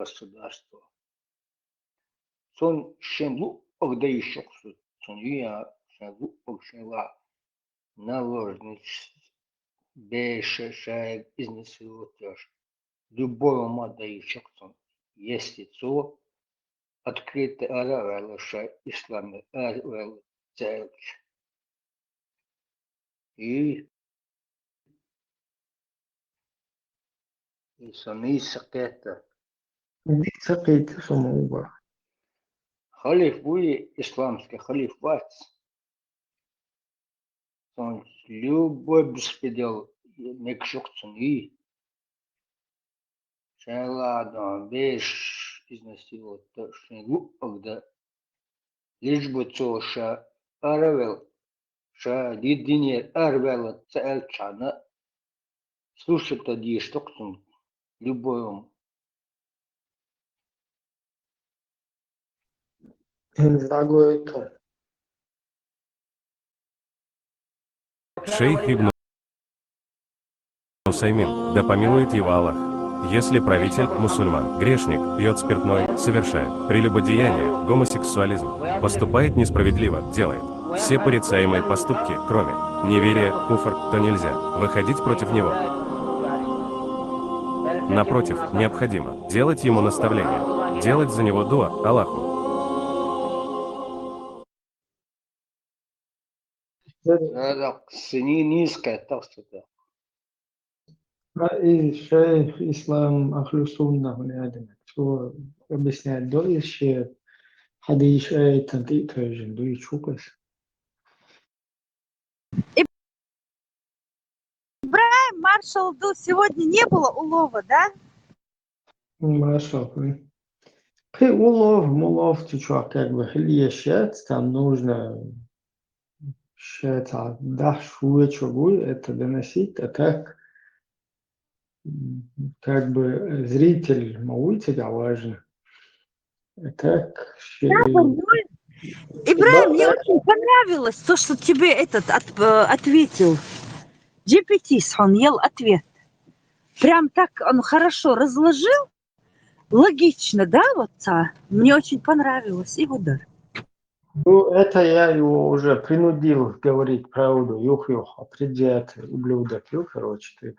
государства. Сон шенлу огдаишоксу, сон юя шенлу огшенла наложниц бейше шаек изнасилуешь. Любого мадаишоксон, если цо открыто аравела ша исламе аравела целч. И сами сакета. Сакет самого. Халиф буи исламский халиф вац. Он любой беспредел мекшукцун и шайладан беш изнасиловал то, что не глупо, лишь бы то, что аравел, что едине арвела цельчана, слушай тоді штукцун любой. Дорогой то. Шейх Ибн Усаймин, да помилует его Аллах. Если правитель, мусульман, грешник, пьет спиртной, совершает прелюбодеяние, гомосексуализм, поступает несправедливо, делает все порицаемые поступки, кроме неверия, куфр, то нельзя выходить против него. Напротив, необходимо делать ему наставление, делать за него дуа Аллаху. Это низкая толстая. И шейх ислам ахлюсунна хунядина. Что объясняет дольше хадиш эйтан титражин дуи чукас. Ибраим маршал сегодня не было улова, да? Хорошо. При улов, ты что, как бы хлещет, там нужно считать, да, шуе чугуй, это доносить, а так как бы зритель мауитига важно. Так, Ибраим, мне очень понравилось то, что тебе этот ответил. GPT ел ответ. Прям так он хорошо разложил, логично, да, вот мне очень понравилось. И удар. Ну, это я его уже принудил говорить правду. Юх-юх, определять ублюдок. Короче, ты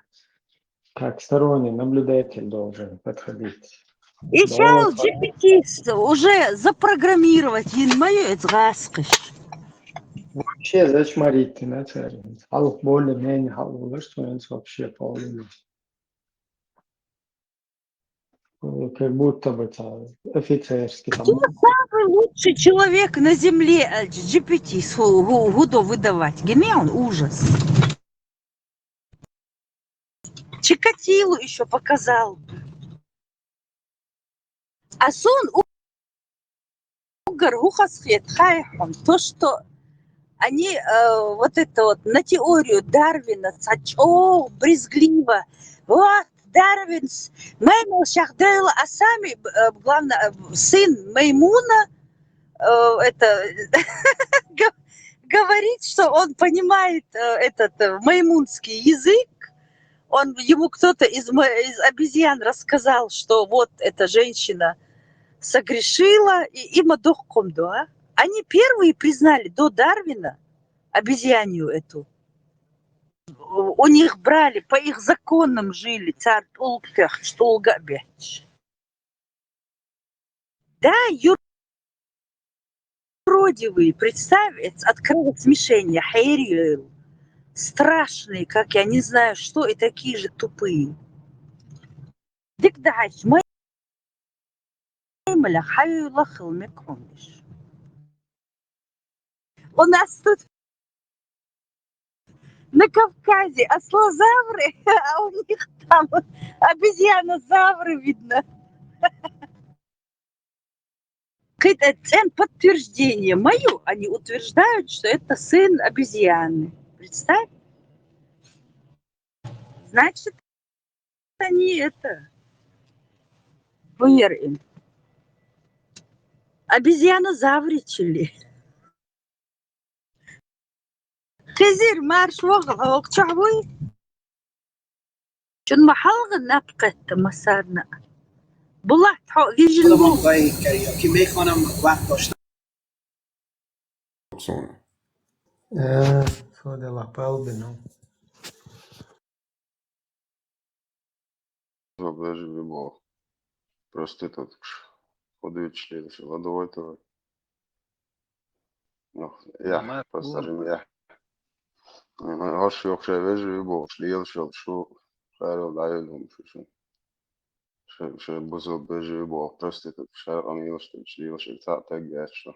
как сторонний наблюдатель должен подходить. И сейчас GPT уже запрограммировать. Мое это раскрыш. Вообще зачморить ты на царь. Халк более-менее халк, что он вообще полный. Как будто бы офицерский. Кто самый лучший человек на земле GPT гудо выдавать? Гениал, ужас. Чикатилу еще показал. А сон угар гухасхет хайхом. То, что они вот это вот на теорию Дарвина, брезгливо. Вот, Дарвин, Маймел Шахдейла, а сами, главное, сын Маймуна, это говорит, что он понимает этот маймунский язык. Ему кто-то из обезьян рассказал, что вот эта женщина согрешила, и мадохком, да? Они первые признали до Дарвина обезьянью эту. У них брали, по их законам жили, царь Улках, что Улгабеч. Да, юродивые, представь, открылось смешение, хайрию, страшные, как я не знаю что, и такие же тупые. Дик дальше, мы у нас тут на Кавказе ослозавры, а у них там обезьянозавры видно. Это подтверждение мое, они утверждают, что это сын обезьяны. Представь. Значит, они это верим. Обезьянозавричили. خزير مارش وقع شعبوي شن محلغ نبقت مسارنا بلعت ویژن بو موقعی که میخوانم وقت داشتم Så det la palbi, nu. Даже было. Просто этот ходить член, ладовой. Ну, я постарим я. Hoş yok şey verir bu. Şliyel şu şarıl dayılım şu buzul beji bu. Просто этот şarıl yılıştı. Şliyel şu ta geçti.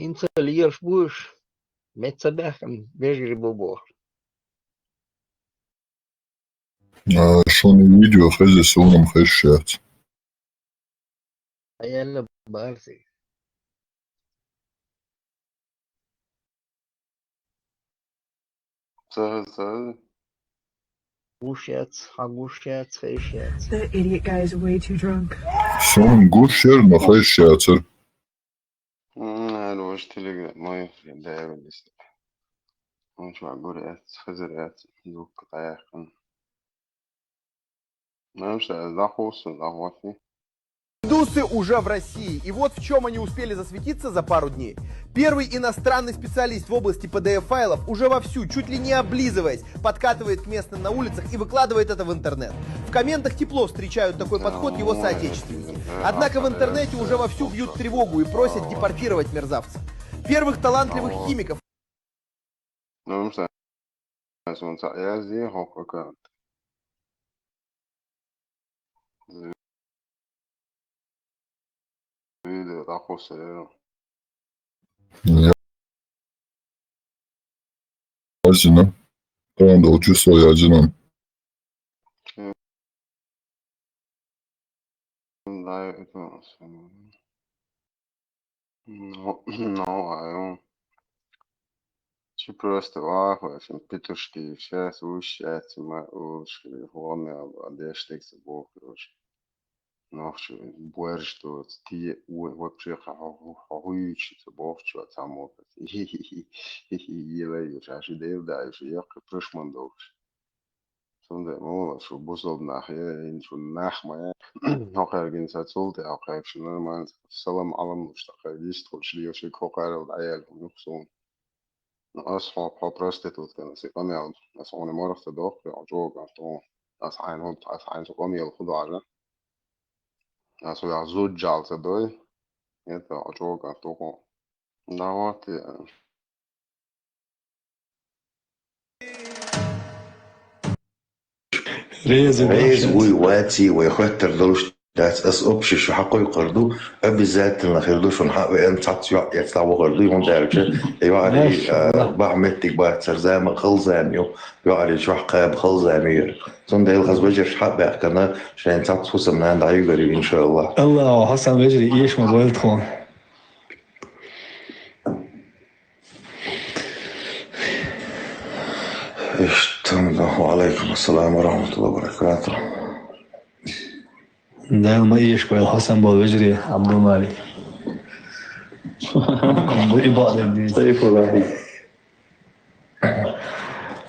Инца льешь будешь, мецабяхом бежишь бобо. Schon im Video خزي سونم خشيت. А я на барсе. Sağ. Гушец, хагушец, хешец. The idiot guy is way too drunk. Son guşer ma خشيت. أنا وش تلقى ما يفرق دايما بس. مش معقول خزرات ذوق طايقن. ما مش لاحوس لاحوسي. Индусы уже в России. И вот в чем они успели засветиться за пару дней. Первый иностранный специалист в области PDF-файлов уже вовсю, чуть ли не облизываясь, подкатывает к местным на улицах и выкладывает это в интернет. В комментах тепло встречают такой подход его соотечественники. Однако в интернете уже вовсю бьют тревогу и просят депортировать мерзавцев. Первых талантливых химиков Ну, مش я здесь хокка. Видео لاحوس. Yazına. Ben de ucuz yazına. Да, это ну, чи просто лахуешь, петушки, сейчас ущаться, ушки, главное, одежды с собой, короче. Нахчу, боишь, что ты вообще хохуючится, бовчу, а там вот, хи-хи-хи, елеешь, аж идею даешь, я как пришмандовш. Сонда, мало, что бузол нахуй, инчу нахмая, нахуй организацион, а как что нормально, салам алам, что ходишь, хочешь ли еще кокарел, даял, нюксон. أصحاب prostitut كان سيقامي على أصحاب مرة في دوق عجوب عطوه أصحين هون أصحين سقامي الخضوع على أصحاب زوج جال تدوي يتا عجوب عطوه دعواتي ريز واتي ويخوتر دولش داس اس اوبشي شو حقو يقردو ابي ذات نخردو شو حقو ان تاتيو يطلعوا قردو يون دارجه يواري بعمتك باتر زي ما خلزاميو يواري شو حقاب خلزامير زون ديل غاز وجر حق بحكنا شان تاتو سمنان دايو غريب ان شاء الله الله حسن بجري ايش ما قلتهم وعليكم السلام ورحمة الله وبركاته. دائما ايش كويس حسن بجري عبد المالك. طيب والله.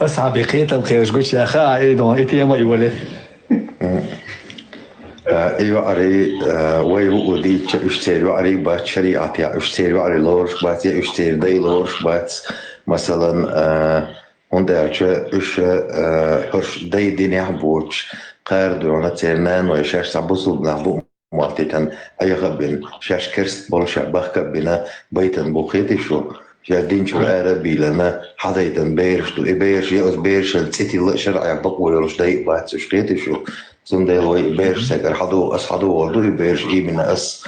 أصعب قيت الخير قلت يا أخا عيدون إتي ما يولد. ايوه اري ويو ودي اشتري اري بات شريعتي اشتري اري لورش بات اشتري داي لورش بات مثلا Onderdje hurs de dinehboch قاردو نتيرنان ويشاش سبوسو نحبو مارتيتن أيغبن شاش كرست بولشا بخكبنا بيتن بوخيتشو جادين شو عربي لنا حديتن بيرشتو إبيرش يأس بيرش التيتي لشرع بقوي رش دايق بات سشقيتشو زنديلوي بيرش سكر حدو أس حدو وردو بيرش إي من أس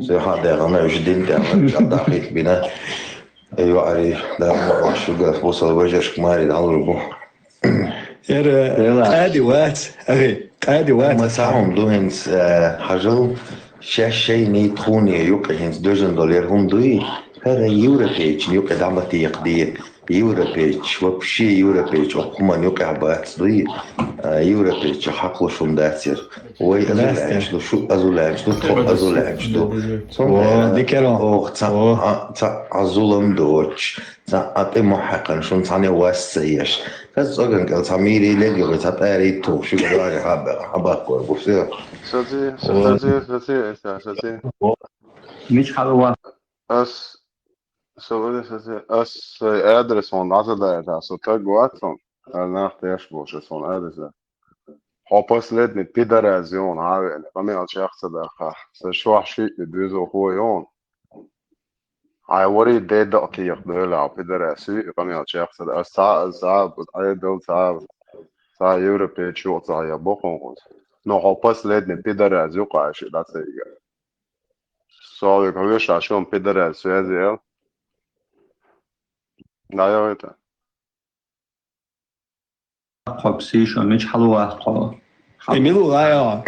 سو حدا غنا جدين تعمل قداخيت بنا ايوه علي لا شو قال بوصل وجهك كمالي دعوربو يا عادي وات اخي عادي وات مساهم دوهنس حجل شاشي نيتخوني يوكا هنس $2 هم دوي هذا يورا بيج يوكا دعمتي يقدي يورابيتش вообще يورابيتش أقوم يقع باتضي يورابيتش حقل شون داتير وي أزولانش دو شو أزولانش دو تخو أزولانش دو ديكرو تا أزولم دوتش تا أتي محقن شون تاني واسيش كز أغن كل تاميري لديو بتاباري تو شو قداري حباكور بوسير شتي مش حلوة أس أس أدرس هون عزدا så tag Watson nach der Sport von Adresa hoppas led med pidarazon har man har chans där så شو شيء بيزو هو يوم I worry dead okay يقدر لا pidarasi man har chans där ساعة I don't have ساعة Europe شو ساعة بوخون no hoppas led med pidarazon قاش ده سيجا så jag har ju شاشون pidarasi هذه لا يا ويتا خبسيشو مش حلوة Emil Raya.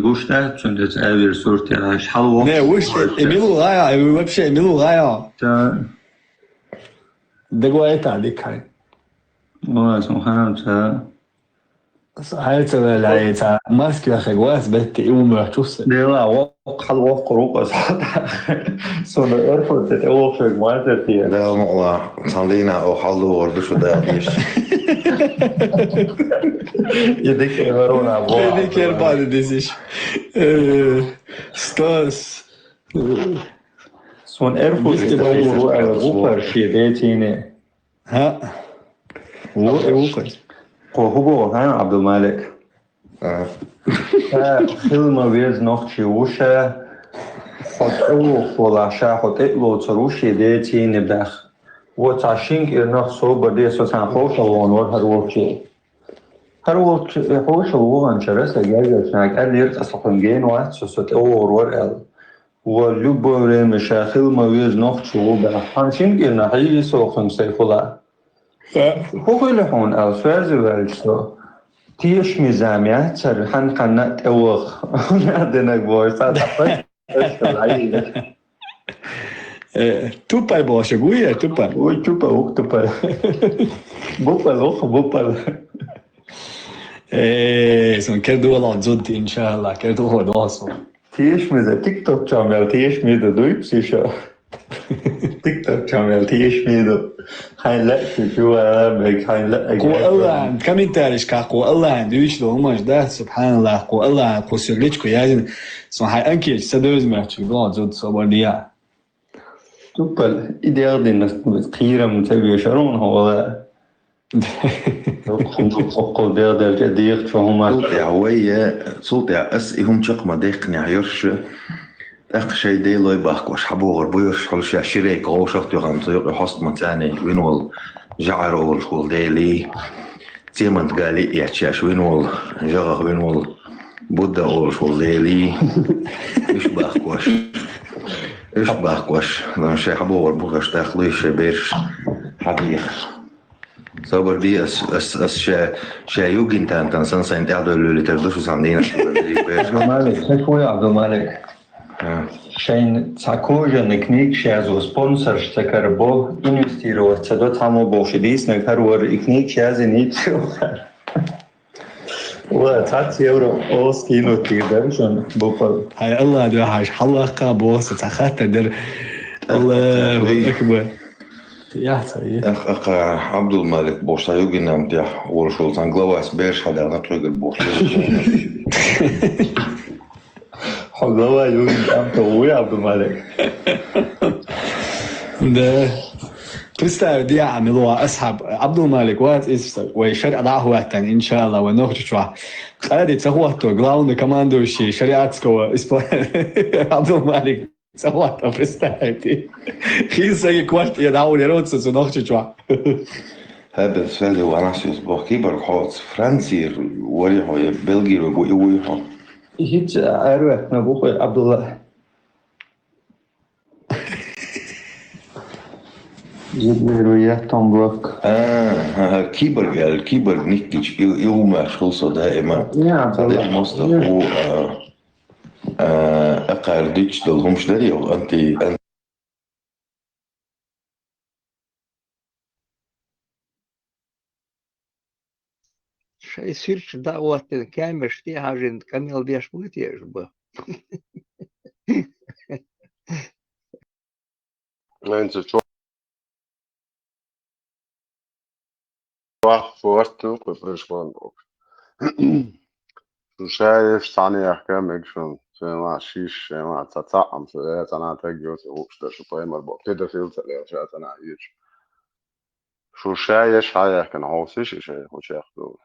Gostei de över sortera حلوة. Ne, وش Emil Raya, вообще Emil Raya. Det går inte att det kan. ما سمعنا تا صحيت ولا تا ماسك يا اخي واس بت يوم تشوف ده لا حلوة قروق صار أرفض تتوقف ما ترتيه لا والله صلينا أو حلو ورد شو داعيش يديك يرونا يديك يربع ديزيش ستاس صار أرفض تتوقف شيء بيتيني ها وقف هو كان عبد الملك فيلم ويز نوخشي وشة خد أوف ولا شا خد إقلو تروشي ديتي نبدأ وتعشينك إرناخ صوبة دي سوسان خوش الوانور هروكي هروكي خوش الوان شرسة جاية شناك قال لي أصلاً جين واحد سوسات أور ورقل واللوبوري مشاخل ما ويز نوخشي وبا هنشينك إرناخ يجي سوخن سيفولا هو اللي هون ألفاز والشو تيش ميزاميات سر حن قنات أوخ عندنا بورصة توبا باشه گویه توبا وي توبا بوبل سون كردو والله زود ان شاء الله كردو هو واصل تيش ميزا تيك توك شامل تيش ميزا دوي بسيشا تيك توك شامل تيش ميزا هاي لا شو هاي لا قو الله عند كم انتارش كاقو الله عند يش لو ماش ده سبحان الله قو الله عند قو سيرليتشكو يازن سون هاي انكيش سدوز ماتش دو زود صبرنيا توبل إديار دي الناس خيرة متابعة شرون هو أقول ده الجديد فهم صوتي أسئهم شقما ديقني عيرش أخ شيء دي لو يباك وش حبوغر بيرش حلش شريك أو شخص يغم سيقي حصد متاني وينول جعرو والشغل ديلي تيمن تقالي يحشاش وينول جغخ وينول بودا والشغل ديلي إيش باكوش لما شيء حبوغر بوغش تاخليش بيرش حبيخ صبر دي شا يوجين تان سنسين تعدو اللي تردوشو ساندينا عبد الملك تكوي عبد الملك شين تاكوجا نكنيك شازو سبونسر شتكربو انوستيرو تدو تامو بوشديس نكرور اكنيك شازي نيتشو وتعطي يورو أوسكينو تيدرشون بوبل هاي الله ده هاش حلقة بوسط تخاطر در الله أكبر يا سيد أخ عبد الملك بوشتا يوجي نامتيح ورشول تنقلواس بيرش هذا نطلق البوشتا حلوة يوجي نامتيح عبد الملك ده تستعد دي عملوها أصحاب عبد الملك وات إس وشرع دعوة تاني إن شاء الله ونخرج شو قاعد يتسوّتوا قلاون كمان دوشي شريعتكوا عبد الملك سوّتوا تستعد خيسة كوارت يدعون يروتس ونخرج شو هذا السؤال هو أنا شو أسبوع كبر خالص فرنسي وريحه بلجي ويحه هيك أروح نبوخ عبد الله كيبر نيكتش يوم خلصة دائما صديق مصطفى أقعر ديجيتال. همش داري أنت شيء سيرش دعوة كامل شتي حاجة كامل بيش بوتيش با انت شو واحد فورتو كيفاش بنقول شو شايف ثانية أحكام إكشن في مع شيش مع تتعم في أنا تجيوس وش ده شو طيب مربوط كده في التلي عشان أنا عايش شو شايش هاي كان هوسيش شيء هو شيء خدو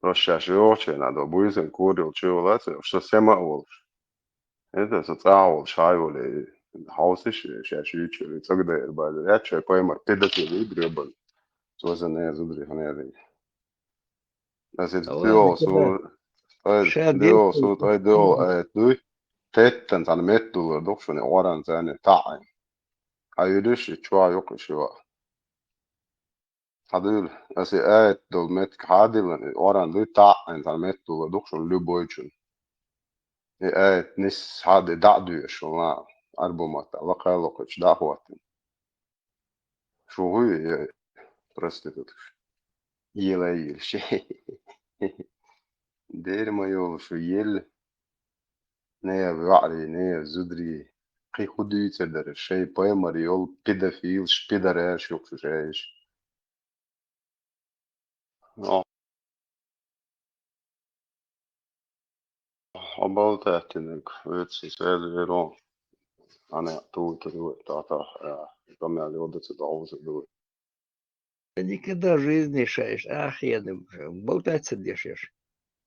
رشة شو شيء نادو بويزن كوري وشيء ولا شو سما أولش إذا تتعاول شاي ولا هوسيش شيء شيء تقدر بعد يا شيء طيب مر كده في الإدريبل توزن إيه زودري هني هذي بس أوه الديو كده سو شادين ديو سو ديو دوي تيتن تان ميتو دوكشن أوران زاني تاعي هيدش تشوا يوك شوا هدول بس دول مت كهادل أوران دو تاعي تان ميتو دوكشن لو بويجن نس هاد دعدو شو أربو مات وقالو كش دعوات شو هو برستيتوت يلا شيء دير ما يول شو يل نيا بعري نيا زدري قي خدي تدر الشيء باي مريول بيدافيل شبيدر ايش يوك شو شايش about that it's very wrong أنا تو تاتا كم يعني وضع تدعوز دول دي كده жизни شايش أخيرا بوتات سديشش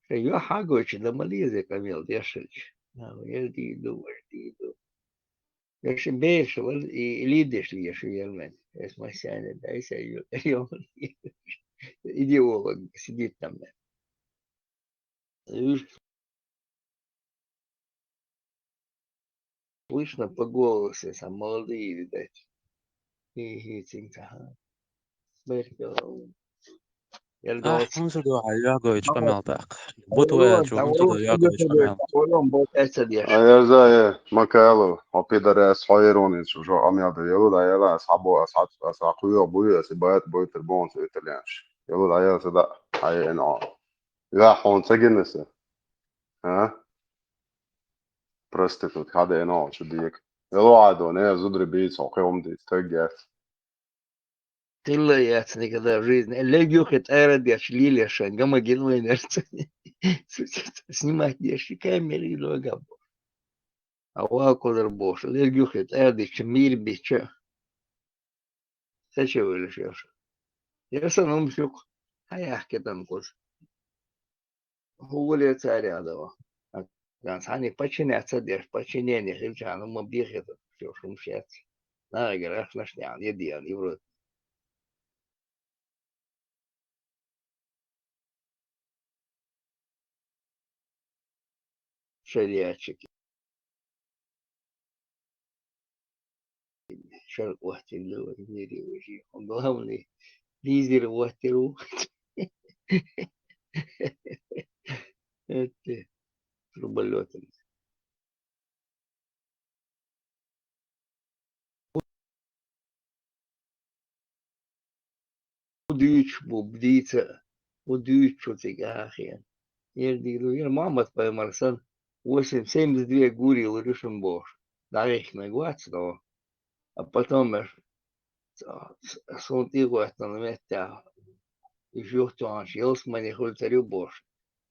شيء حاجة ده ماليزي كميل ديشش يلدي دو يش بيش ولا يليدش لي شو يلمن اسمه سنة ده يسأل يوم идеолог сидит там. Слышно по голосу, сам молодые, видать. И цинка. Ahnung do Ayagoich Kameltak. Butwe Chunto do Yagoich Kamel. أيا زي مكالو وبيدرس خيروني شو عم يعطي يلو ده يلا أصحابه أصحابه أبوي أصحابات بوي تربون سوي تليانش يلو ده يلا صدق هاي إنه لا حون سجنسه ها prostitute هذا إنه شو ديك يلو عادو نه زودري بيت سوقيهم دي تجاه Тылла яц никогда в жизни. Легюхет аэродеш, лилиша, гамма генуэнерц. Снимать деши камеры и лога. А уакодер бош. Легюхет аэродеш, мир бича. Сача вылешешь. Я сам мшук. Хаях там кош. هو царя дава. Они починятся деш, починение хильчану мобихет. Все шумшец. На играх нашнян, едиан, евро. Шариатчики. شرق واحتلوا الميري وجي والله ليزر واحتلوا ربلوت وديش ببديتا وديش شوتك آخيا يرديرو ير مامت باي مرسان واسم سيمز две гури лырышим бош дарих нагвац но а потом сон тигуат на метта и жухту анш елс мани хультарю бош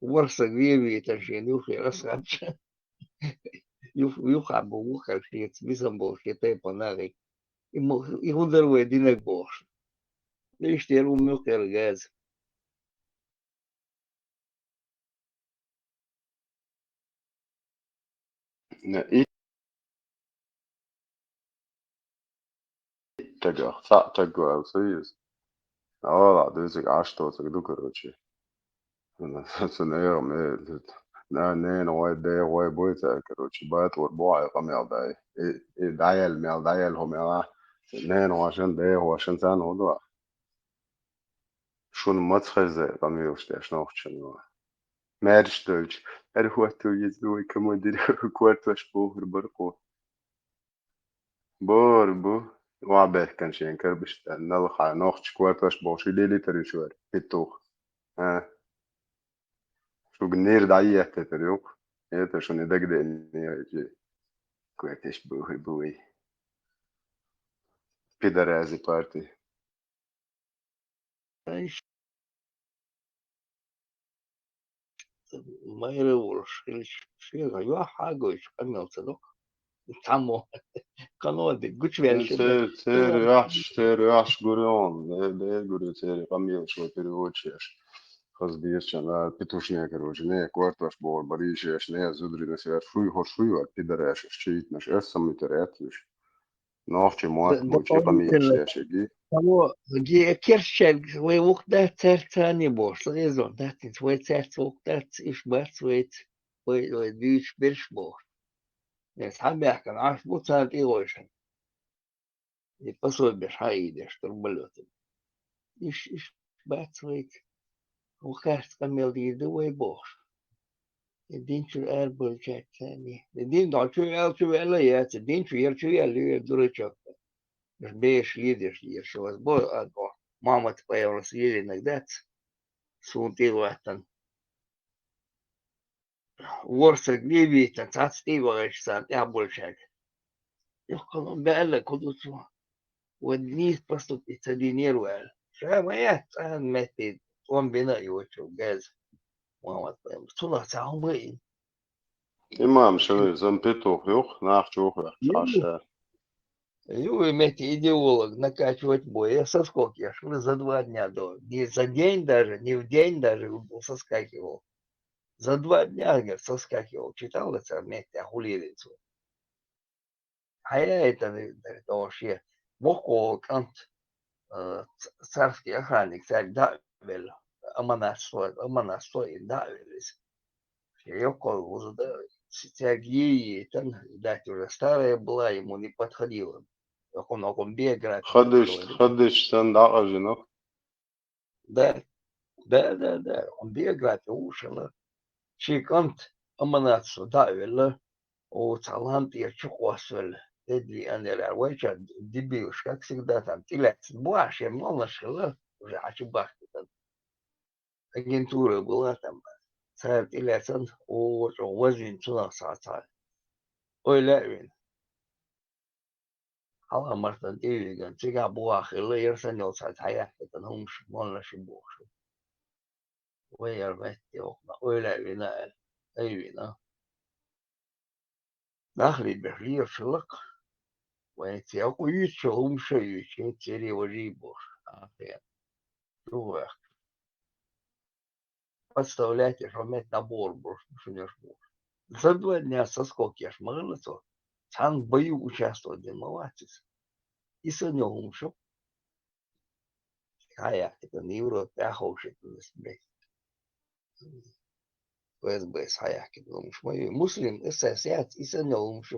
ورصة كبيرة تنشين يوخي رصة يوخا بوخا شيت بيسم بوش يطيب ناغي يهودر ويدينك بوش ليش تيرو ميوخي الغاز نه تجاه سا تجاه سويس لا دوزك عشتو تقدو كروتشي سنير ميل نين واي دي واي بويتا كروتشي بات وربوعي قميل داي دايل ميل دايل هم يلا نين وعشان دي وعشان تان هدوا شون متخزة قميل وشتاش نوخشن مارش دوج هو تو يزوي كمان دي كوارتوش بوهر برقو بو وعبه كان شين كربش نلخ نوخش كوارتوش بوشي ليلي تريشور بيتوخ ها شو بالنير دعية تتريوك إيه شو ندق دنيا جي كويتش بوي Pederasi party. ما يروش شيء يا حاجة إيش كمل صدق تعمو قنادي قلت في الشدة Ser yaş görüyorsun. Ne görüyor ser kamyon şu переводчик. Хазбиешчана петушня, короче, не кварташ бор, баришеш, не зудрина сер шуй, пидореш, щит наш эссам итеретлиш. Нахче муат мучи камиш дополнительно яшеги. того где керчел вы ухда церцани бош резон дати свой церц ухда иш бац вы диш бирш бош не самя кан аш буцат и лошен и пособишь хаиде штурмолеты иш бац вы ухаст камел диды вы бош الدين شو أربل جات ثاني الدين ضاع شو يلا يا الدين شو يلا درجة مش بيش ليدش شو أسبوع أدوار ماما تبغى رسيلي نقدات صوتي وقتا ورث قليبي تنساتي وغيش سان أبل شاك يقولون بقى كل أسبوع ودنيس بسط التدينير وقال شاميات أنا ماتي وان بنا يوتشو جاز ماما تبغى صلاة ساعة إمام شوي زم بيتوخ يوخ ناخشوخ عشان. Юрий Мети идеолог накачивать бой. Я соскок, я шли за 2 дня до. Не за день даже, не в день даже соскакивал. За 2 дня, говорит, соскакивал. Читал это Мети, ахулилицу. А я это, говорит, вообще, Бохо, Кант, царский охранник, царь Давель, Аманастой, Давелись. Я кол, Сергей, там, дать уже старая была, ему не подходила. Он бегает. خدش سند عقجنك. Да, да. Он бегает, ушел. Чикант, аманацу, да, вела. О, талант, я чухосвел. Эдли, анера, вайча, дебилш, как всегда там. Телец, буаш, я много шила. Уже ачубахты там. Агентура была там. Царь телец, о, возин, туда, саца. Ой, левин. Hala martan tyylikan, sekä puahilla järsen jolsa täjähtetän hungs monnasin buoksu. Veijar vetti okna, ölevinä, öivinä. Nählibes liiotselak. Veitsi joku yhtsö humsö yhtsö, etsi eri voi riibuus. Ahteen. Tuve. Подставлять, что мать набор больше, что не жмут. За 2 дня со скокеш мыльцо, сам в бою участвовать не молодец. И с ним шо. Хая, это не евро, пяховший на себе. ФСБ хаяки, потому что мой муслим СС, и с ним шо.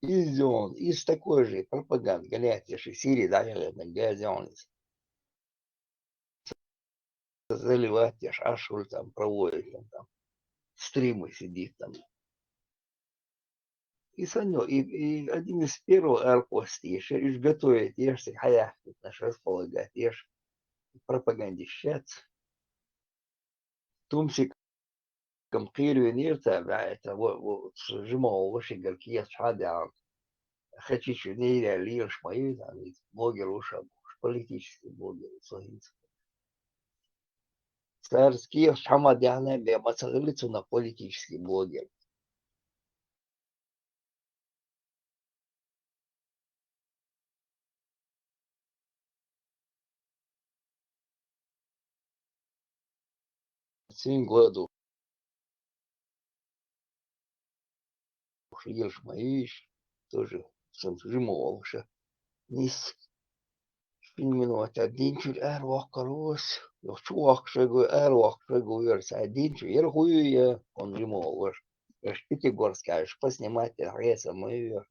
Из такой же пропаганды, гоняйте, что Сирии дали на газионис. Заливать, ашуль там проводит, там стримы сидит там. И Санё, и один из первых арпостей, еще готовит, ешь, хая, наш располагать, ешь, пропагандищат. Тумсик قيلوا نيرتا بعد جمعوا وش قال كي صحاد عن خدش شنيرة ليش ما يعني блогер уж политический блогер صحيح царский шамадяна бе мацалицу на политический блогер в 7 году ешь моишь тоже сам жмол уже нис минут один чуть арвакарос чувакшего арвакшего верса один чуть ерхуя он жмол уж Пятигорская аж поснимать реса мы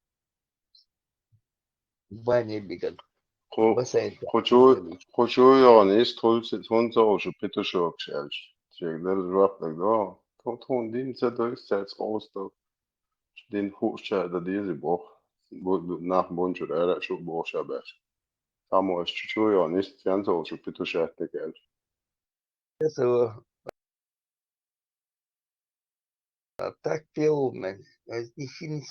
в бане бегал бассейн Хочу yani ist Holz auch bitte schon gestellt. Der Rap da. Ton din se da ist jetzt raus da. Den hochstell da diese Woche. Nach Bonjour era schon Woche aber. Само ist schon ja nicht ganz so bitte schon geld. это А так пел мен. Нищин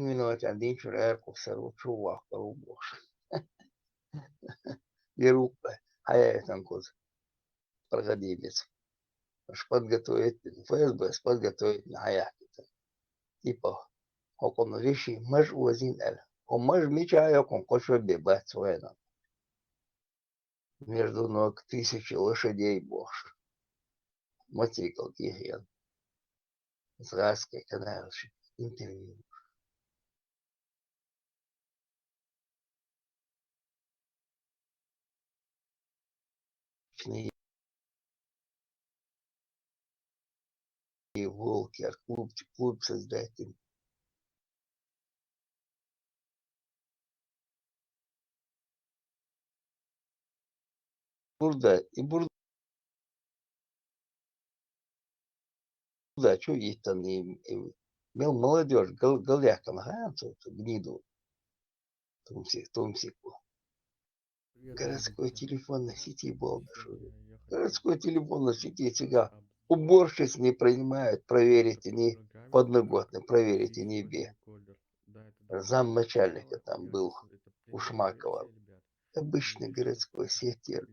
минут, один человек сору чувак, боже. Берупа, а я там коз проходимец. Подготовить ФСБ, подготовить на хаяки. Типа, около вещи, маж уазин эль. Он маж мечая, он кошо бебать своена. Между ног 1000 лошадей, боже. Мотикл тихен. Зраски, каналши. Интервью. И волки, клуб создатель. Бурда, что есть там, мел молодежь, голяком, гниду, тумсику. Городской телефон на сети был, городской телефон на сети сега. Уборщиц не принимают, проверите, не подноготно, проверите, не бе. Замначальника там был у Шмакова. Обычный городской сетер.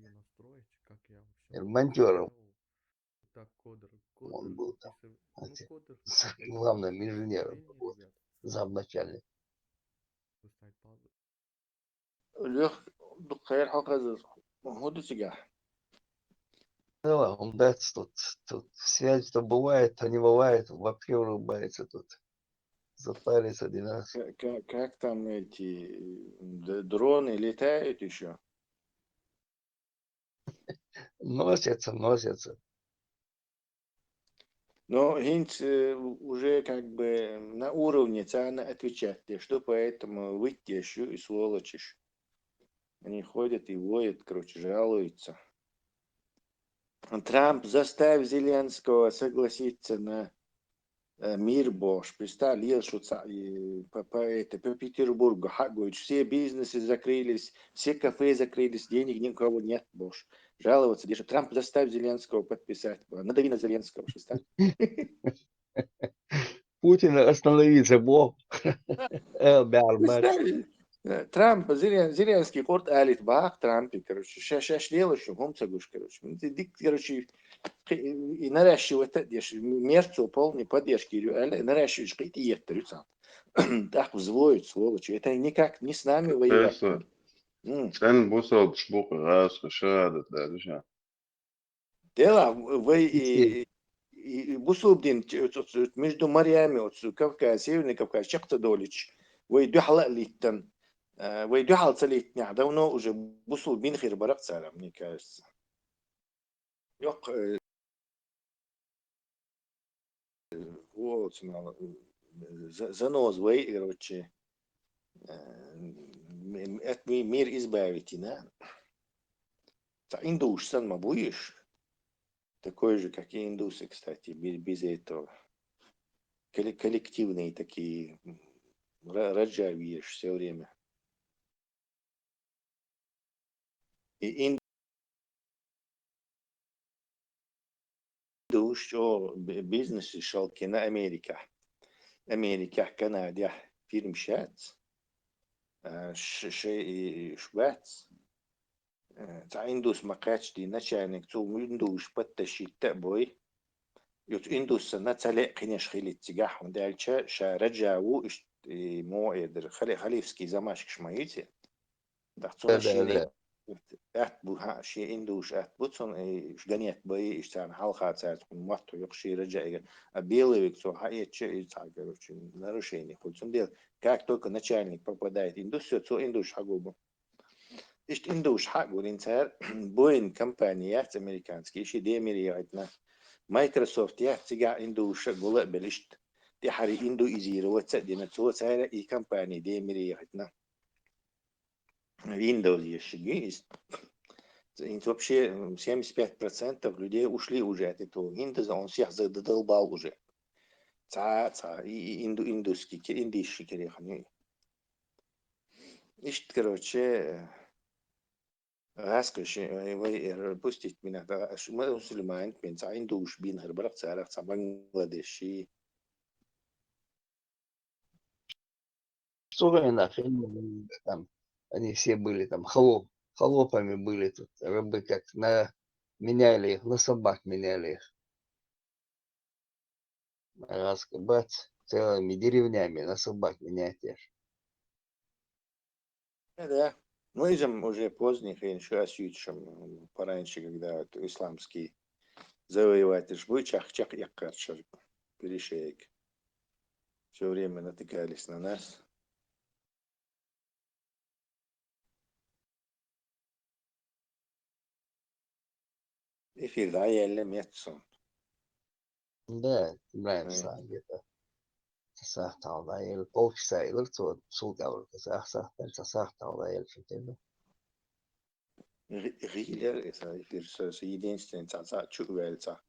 Монтером он был там. Главным инженером. Вот, замначальник. Да, он дать тут связь-то бывает, то не бывает, вообще врубается тут. Запарится 12. Как там эти дроны летают еще? Носятся. Но Хинц уже как бы на уровне цена отвечать, что поэтому вытешь и сволочишь. Они ходят и воют, короче, жалуются. Трамп заставил Зеленского согласиться на мир Бош. Представил, что по Петербургу все бизнесы закрылись, все кафе закрылись, денег никого нет, Бош. Жаловаться, где же Трамп заставил Зеленского подписать. Надави на Зеленского, что Путин остановиться, Бог. Трамп, Зеленский хорт алит бах Трампе, короче, шаш делаешь, هم цагуш, короче. Дик, короче, и наращивать это, мерцу полный поддержки, наращиваешь какие-то еттер, так взводит, сволочи. Это никак не с нами воевать. Sen busol шбук раз, шада, да. Дела, вы бусубдин между морями, Кавказ, Северный Кавказ, чак-то долич, вы дюхала литтан. ويدوحل صليت نعدونه уже بوصل بين خير برق سالم мне кажется. Yok вот занос вы, короче, от мир избавите, да? Индуш сам будешь? Такой же, как и индусы, кстати, без этого. Коллективные такие, раджавиешь все время. И индуш, о, бизнес шел на Америка, Канада, фирм шац, швец. Индус макачти начальник, цу индуш подтащить тобой. индус нацале конечно хилит тигах, он дальше шараджаву мо эдер халифский замашек шмаите. Да, цунашини أتبوها شيء إندوش أتبوتون إيش جنيت باي إيش تان حلقات ساعات ماتو يقشي رجع أبيله يكسو هاي شيء يتعجب شو نروشيني خلصون ديل كاك توك начальник попадает индустрию то индуш حقوبه إيش индуш حقو الإنسان بوين كمبانيات أمريكانские شيء دي أمريكا مايكروسوفت يا تيجا индуш قولا بلشت دي حري إندو إزيرو وتصدق نتوه سعر إي كمباني دي أمريكا Windows есть. Вообще 75% людей ушли уже от этого Windows, он всех задолбал уже. Индусский керехан. Ищет, короче, غاسكش بوستيت من مسلمان من ساين دوش بين هربرق سارق بنغلاديشي Что там, они все были там холопами были тут, рабы как меняли их, на собак меняли их. Раз, бац, целыми деревнями на собак менять их. Да. Ну, идем уже поздних, и сейчас чем пораньше, когда исламский завоеватель был, чах-чах, якарча, перешеек. Все время натыкались на нас. Эфир, да, я лемецсон. Да, нравится где-то. Сахтал, да, или полчаса, или что, сулгал, сахтал, да, или что-то. Рилер, это единственный цаца чувствуется.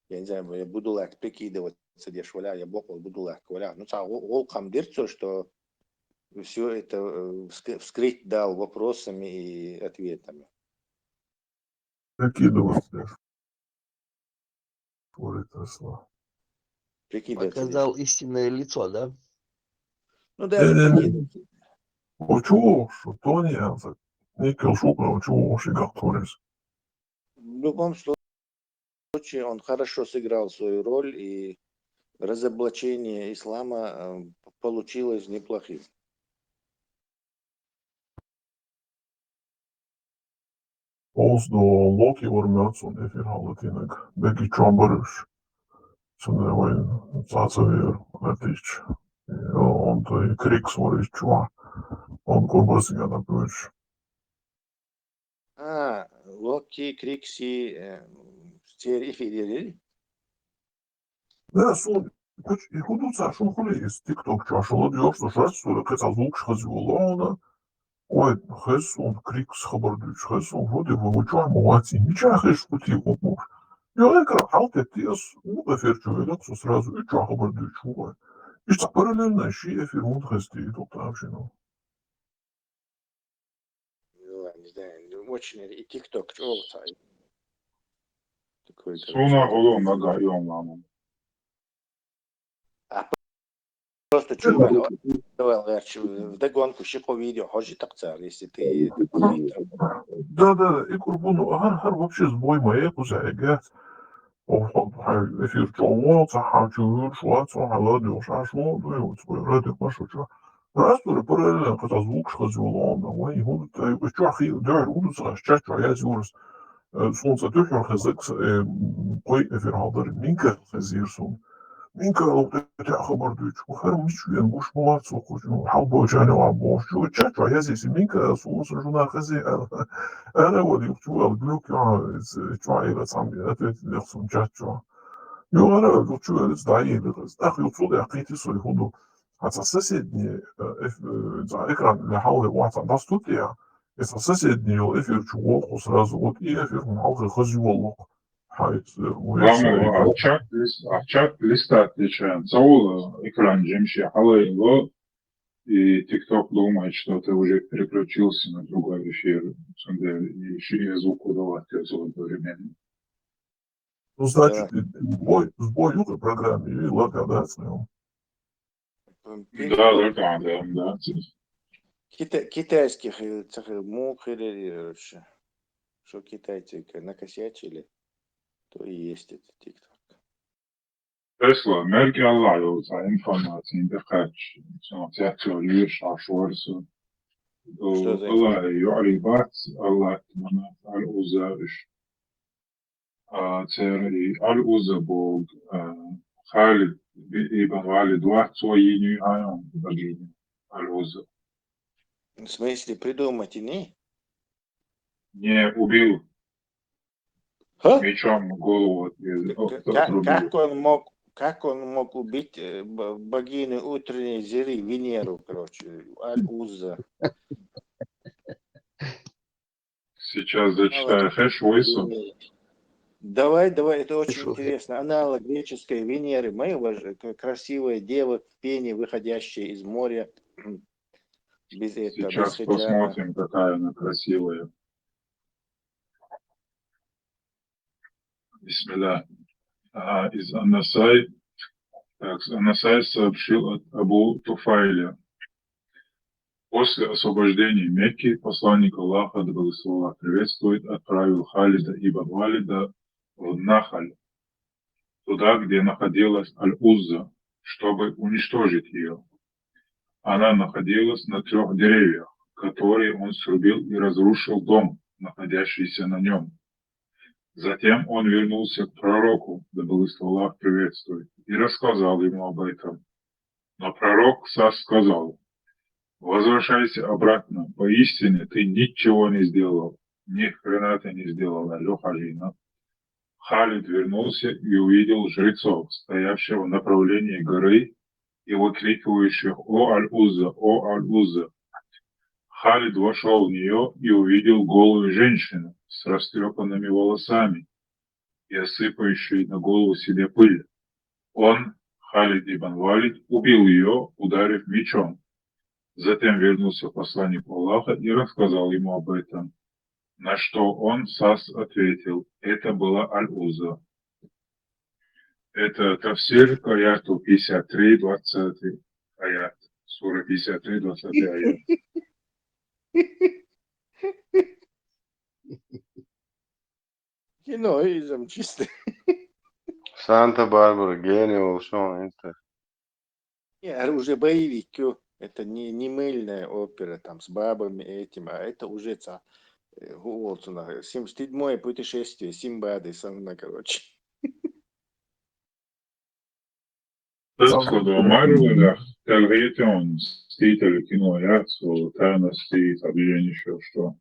Я не знаю, я буду лак прикидывать, сидишь, валя, я бокал, буду лак, валя. Ну, волкам дерцо, что все это вскрыть дал вопросами и ответами. Прикидываться. Показал истинное лицо, да? Ну, даже прикидываться. Что то не это. Никел шукал, чего шигаторис. В любом случае, он хорошо сыграл свою роль, и разоблачение ислама получилось неплохим. Полз до Локи Вормёцун, эфир Халатинок, Беги Чомбарыш, Суневай, Цацавир, Летич, он то и Крикс Вориш Чуа, он Курбасига напьешь. Локи, Крикси, эфир. Да, сон, и худуца, шум хули из ТикТок, чашала дьёш, что шесть, что кэца звук шхазюлона, ой, хэсон, Крикс Хабардыч, хэсон, вроде вы чуа молодцы, ничего хэш пути умуш. Я играл, халте тес, эфир человек, что сразу и чуа Хабардыч, ой. И что параллельно еще эфир мудрости идут вообще, ну. Не знаю, очень и ТикТок, чего такой. Суна голом нагаем нам. Просто чувствовал, в догонку еще по видео, хочешь так царь, если ты... Да, и курбуну, гар вообще сбой моей кузайгат. Эфир чомо, цахачу, шуацу, халадю, шашу, ну и свой ради пошучу. Раз туре параллельно, когда звук шхазюлом, ой, гуд, что ахи, да, гуд, чачу, а я зюрс. Солнце тюхер хазекс, кой эфир халдар, минка хазирсун. Minkä aloitetaan habardyt, kun harmistujen muš mulatsu, kun halbo jani labo, jo chacho yazisi minkä suusun juna khazi ana wadi yuqtu gluk ya try sambi atet lexsun chacho. Yo ana yuqtu dayi bes akh yuqtu yaqiti so yuhudu. Hatta sasidni za ekran la hawle wata dastutia. Esa sasidni yo efir chuo khusrazu ot efir muhawle khazi wallah. чат листа отличается. Экран Джимши Халейло, и ТикТок думает, что ты уже переключился на другой эфир. Еще и звук удавать одновременно. Ну, значит, сбой в программе и локадация. Да. Китайских мух или что китайцы накосячили, то и есть этот ТикТок. Tesla, mergi alla jõuda informatsioon tehakse, see on teatud lüürsaašvorsu. Alla ei ole bats, alla etmana al-uzarish. Tseri al-uzabog, Khalid, ibn Walid, vaht свои не аям, богини, al-uzab. В смысле, придумать и не? Не убил. Мечом голову отрубил. Как он мог убить богиню утренней зари, Венеру, короче, Аль-Уза? Сейчас зачитаю хэш войсу. Давай, это очень интересно. Аналог греческой Венеры, моя красивая дева в пене, выходящая из моря. Без этого, Сейчас посмотрим, какая она красивая. Бисмилля. Из Анасай. Так, Анасай сообщил от Абу Туфайля. После освобождения Мекки посланник Аллаха, да благословен Аллах приветствует, отправил Халида ибн Валида в Нахаль, туда, где находилась Аль-Узза, чтобы уничтожить ее. Она находилась на 3 деревьях, которые он срубил и разрушил дом, находящийся на нем. Затем он вернулся к пророку, да благословен Аллах приветствует, и рассказал ему об этом. Но пророк сказал: «Возвращайся обратно, поистине ты ничего не сделал, ни хрена ты не сделал, Алёхалина». Халид вернулся и увидел жрецов, стоявших в направлении горы и выкрикивающих: «О Аль-Узза! О Аль-Узза!». Халид вошел в нее и увидел голую женщину с растрепанными волосами и осыпающей на голову себе пыль. Он, Халид ибн Валид, убил ее, ударив мечом. Затем вернулся посланник Аллаха и рассказал ему об этом, на что он ответил: это была Аль-Узза. Это тафсир к аяту 53, 20 аят. Сура 53, 20 аят. Киноизм чистый. Санта-Барбара, гениал, что это? Уже боевик. Это не мыльная опера там с бабами этим, а это уже 77-е путешествие Симбады, короче. Господу Марвелах, как говорите, он мститель кино, я Тайна стоит, объявление еще что.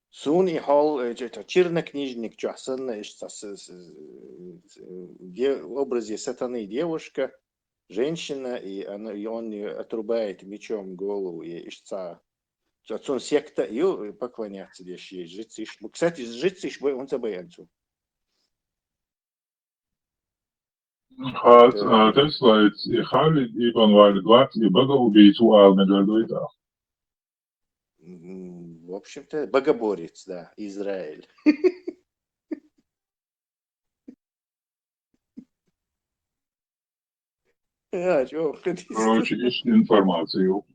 Сун и Холл, это чернокнижник, Часанна, в образе сатаны девушка, женщина, и он отрубает мечом голову и ишца. Отцом секта, и поклоняться здесь жрецы. Кстати, жрецы, он забоянцу. Tesla и Халид ибн Валид и богоубийцу Ал-Мегальдуита. В общем-то, богоборец, да, Израиль. Короче, ищи информацию.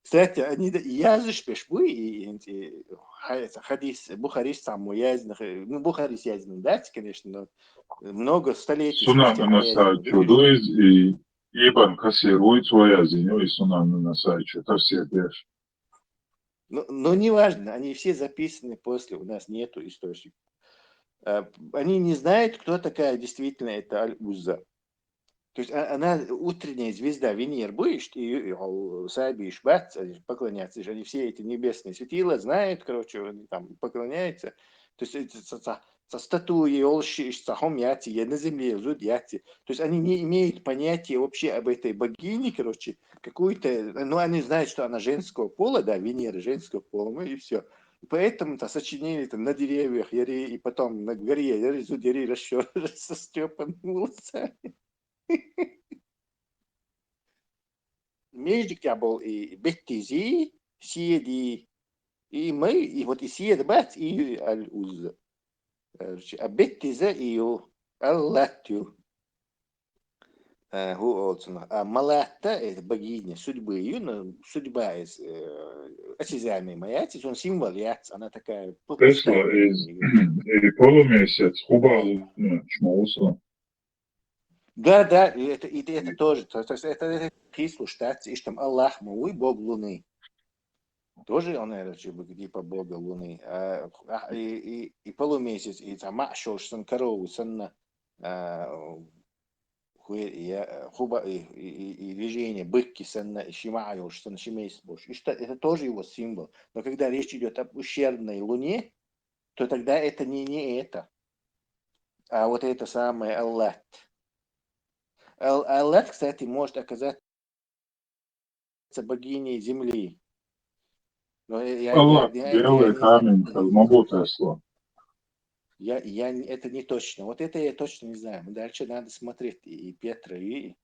Кстати, они язышпеш и хадис Бухарис там язных, ну Бухарис язный дать, конечно, но много столетий Сунан Насай чудует и Ибн кассирует свой языню и Сунан Насай, это все пеш. Но не важно, они все записаны после, у нас нету источников. Они не знают, кто такая действительно эта Аль-Узза. То есть она утренняя звезда Венер, будешь, и Саби, и Шбат, поклоняться, они все эти небесные светила знают, короче, они там поклоняются. То есть это со статуей, олши, сахом яти, на земле, зуд яти. То есть они не имеют понятия вообще об этой богине, короче, какую-то, ну они знают, что она женского пола, да, Венера женского пола, ну и все. Поэтому-то сочинили там на деревьях, яри, и потом на горе, яри, зуд, яри, растрепанные волосами. Между был и Беттизи, Сиеди, и мы, и вот и Сиед Бат, и Аль-Узза. А Беттиза и Аллатью. А Малатта, это богиня судьбы, ее судьба из осязаемой маяти, он символ яц, она такая... Тесла из полумесяц, хубалу, чмоусу. Да, и это тоже, то есть это кисло штат, и там Аллах мой, Бог Луны. Тоже он, типа Бога Луны. И полумесяц, и там Машош, сан корову, сан хуба, и движение, быки, сан Шимаёш, сан Шимейс Бош. Это тоже его символ. Но когда речь идет об ущербной Луне, то тогда это не это, а вот это самое Аллах. Аллах, кстати, может оказаться богиней земли. Но Аллах, белый камень, могу Тесла. Это не точно. Вот это я точно не знаю. Дальше надо смотреть и Петра, и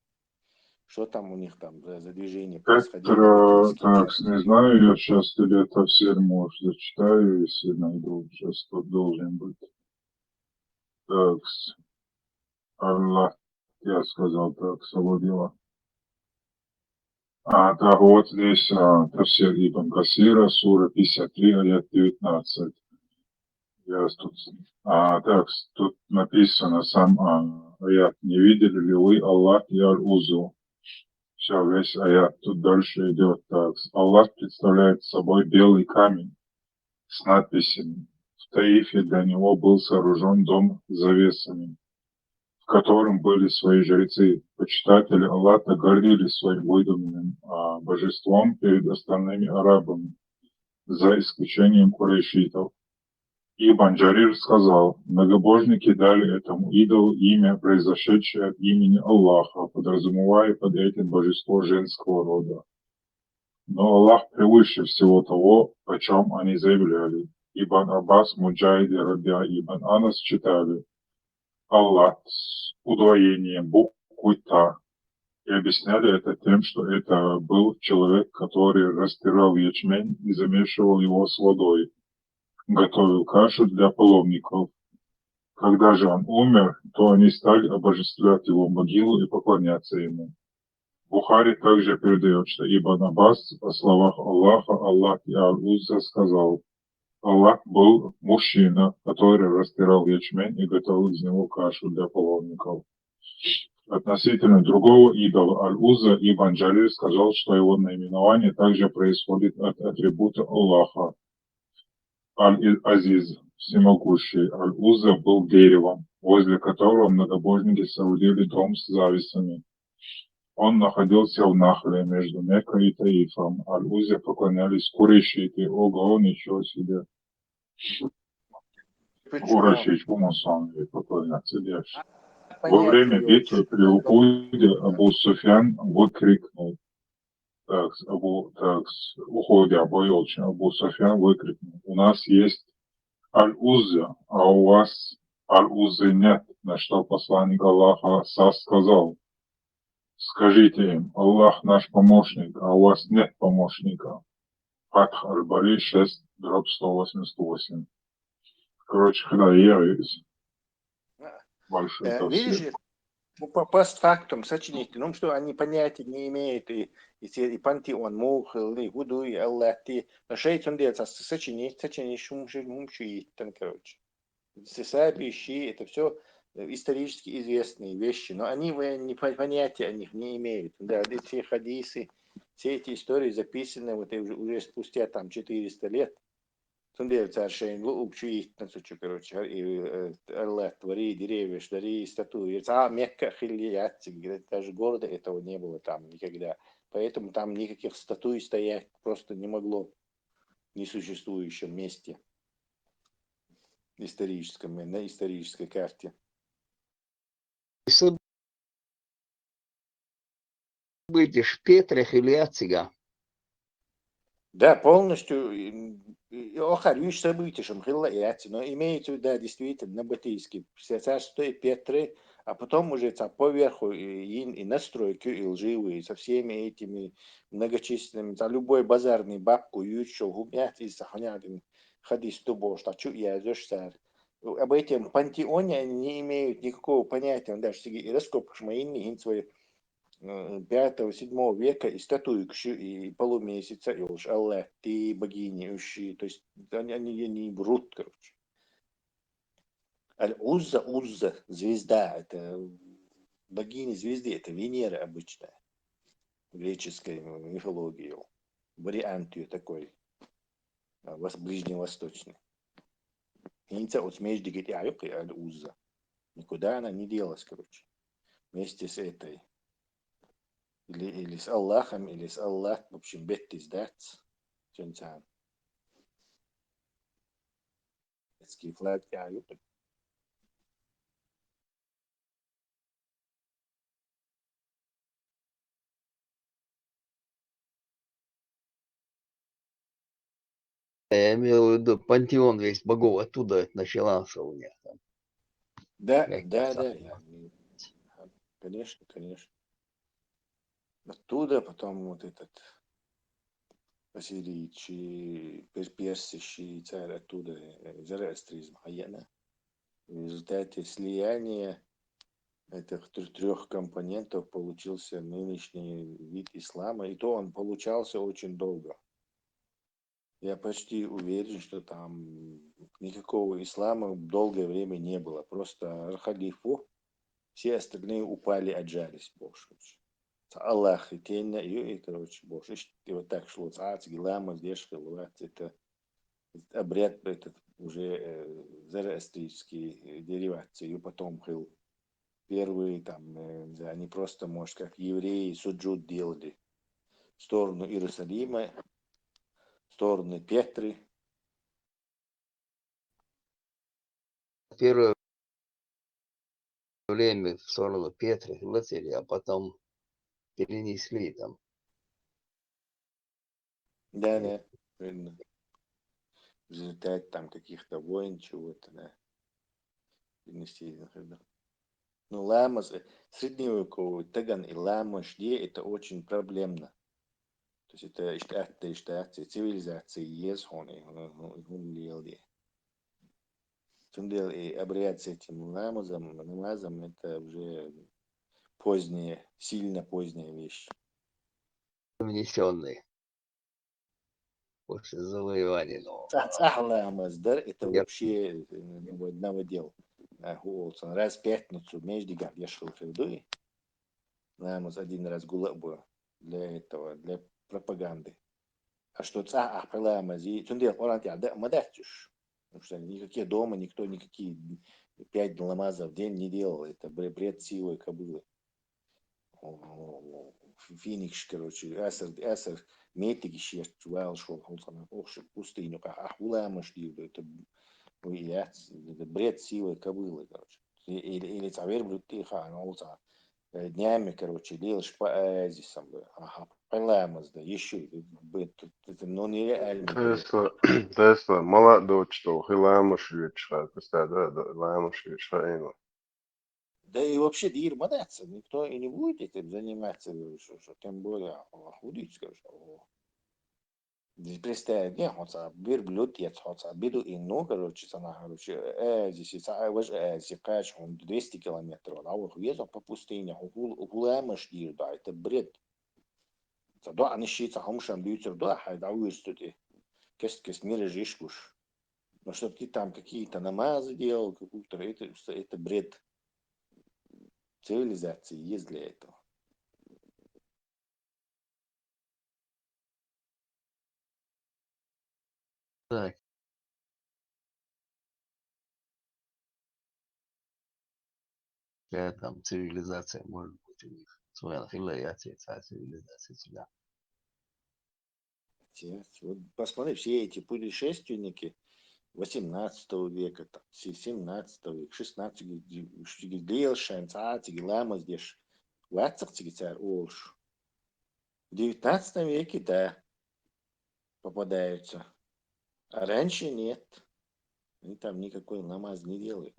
что там у них там за движение происходило. Так, не знаю, я сейчас тебе это все, может, зачитаю, если найду. Сейчас тут должен быть. Так, Аллах, я сказал так, свободила. Так вот здесь Тафсир Ибн Касира, сура 53, аят 19. Я тут, так, тут написано сам аят. Не видели ли вы Аллах и Аль-Узу? Все, весь аят. Тут дальше идет так. Аллах представляет собой белый камень с надписями. В Таифе для него был сооружен дом с завесами, в котором были свои жрецы. Почитатели Аллаха гордились своим выдуманным божеством перед остальными арабами, за исключением курайшитов. Ибн Джарир сказал, многобожники дали этому идолу имя, произошедшее от имени Аллаха, подразумевая под этим божество женского рода. Но Аллах превыше всего того, о чем они заявляли. Ибн Аббас, Муджахид и Рабиа ибн Анас читали Аллах с удвоением буквы Та и объясняли это тем, что это был человек, который растирал ячмень и замешивал его с водой, готовил кашу для паломников. Когда же он умер, то они стали обожествлять его могилу и поклоняться ему. Бухари также передает, что Ибн Аббас, по словах Аллаха, Аллах и Аль-Узза сказал, Аллах был мужчина, который растирал ячмень и готовил из него кашу для паломников. Относительно другого идола Аль-Узза Ибн Джарир сказал, что его наименование также происходит от атрибута Аллаха. Аль-Азиз, всемогущий, Аль-Узза был деревом, возле которого многобожники соорудили дом с завесами. Он находился в Нахле между Меккой и Таифом. Аль-Узе поклонялись курайшиты. Ого, ничего себе. Курайшит, Мусан, поклоняться дальше. Во время битвы при Ухуде Абу Суфьян выкрикнул, уходя обоелчен, Абу Суфьян выкрикнул, у нас есть Аль-Узза, а у вас Аль-Уззы нет, на что посланник Аллаха сказал, скажите им, Аллах наш помощник, а у вас нет помощника. Фатх Аль-Бари 6/188. Короче, когда есть большой Видишь, тафсир. постфактум сочинить, ну что они понятия не имеют, и пантеон, мухл, и гуду, и аллахи, но шесть он делает, сочинить, шумши, там, короче. Сабищи, это все исторически известные вещи, но они понятия о них не имеют. Да, эти хадисы, все эти истории записаны вот уже спустя там 400 лет. Сунде царшейн учить на сучу, короче, и Аллах твори деревья, штари статуи. Мекка хильяци, даже города этого не было там никогда. Поэтому там никаких статуй стоять просто не могло в несуществующем месте историческом, на исторической карте. Будешь Петрах или Ацига? Да, полностью охарюш события, шамхилла и ати, но имеется, да, действительно, на батийский, царство Петры, а потом уже поверху и настройки, и лживые, со всеми этими многочисленными, за любой базарный бабку, ючо, губят и сохранят хадис тубо, что чу я зашсар. Об этом пантеоне они не имеют никакого понятия, он даже и раскопыш мои свои 5-7 века и статуи и полумесяца, и уж Аллах, ты богини, то есть они не врут, короче. Аль-Узза, звезда, это богиня звезды, это Венера обычная, в греческой мифологии, вариант ее такой, ближневосточный. Инца от между и Аль-Узза. Никуда она не делась, короче, вместе с этой. Или с Аллахом, или с Аллах, в общем, беттис датс. Ченцан. Этский флаг тяют. Я имел в виду, пантеон весь богов оттуда начался у них. Там. Да. Конечно. Оттуда потом вот этот ассирийцы, персийский царь оттуда, зороастризм, Аяна. В результате слияния этих трех компонентов получился нынешний вид ислама, и то он получался очень долго. Я почти уверен, что там никакого ислама долгое время не было. Просто халифу, все остальные упали, отжались больше. Аллах и тень, и короче, больше. И вот так шло. Гилама, здесь это обряд этот уже зороастрийский деривации. И потом был первые там, они просто, может, как евреи суджуд делали в сторону Иерусалима, в сторону Петры. Первое время в сторону Петры летели, а потом перенесли там. Да, правильно. В результате там каких-то войн, чего-то, да. Перенесли. Ну, ламас, средневековый таган и ламаш, это очень проблемно. То есть это штаты цивилизации есть, он лел. Тундел и обряд с этим намазом, это уже поздняя, сильно поздняя вещь. Внесенные после завоевания нового. Ламаздар, это вообще новодел. Раз в пятницу между я шел в Фердуи, ламаз один раз гулабу для этого, для пропаганды. А что ламази, тундел оранти мадачуш. Потому что никакие дома, никто никакие 5 ламазов в день не делал. Это бред силой кобылы. Феникс, короче, эсер метики шесть чувал шел, он охши пустыню, ахуламаш дил, это бред силой кобылы, короче. Или цавер брутиха, он днями, короче, делаешь по азисам, паламаз, да, еще, это нереально. Тесла, молодой, что хиламаш вечера, да, ламаш вечера. Да и вообще дир мадаться, никто и не будет этим заниматься, что тем более худить, скажешь. Представь, не, верблюд, я биду и ну, короче, здесь зикач, он 200 километров, а вот едем по пустыне, гуламаш дир, да, это бред. Да, они считают, хамшам бьются, да, да, выстуди, кест мира жишкуш. Но чтобы ты там какие-то намазы делал, это бред. Цивилизации есть для этого. Так. Какая там цивилизация может быть у них? Своя цивилизация сюда. Вот посмотри, все эти путешественники 18 века, 17 века, 16 века, лама здесь, в 19 веке, да, попадаются, а раньше нет. Они там никакой намаз не делают.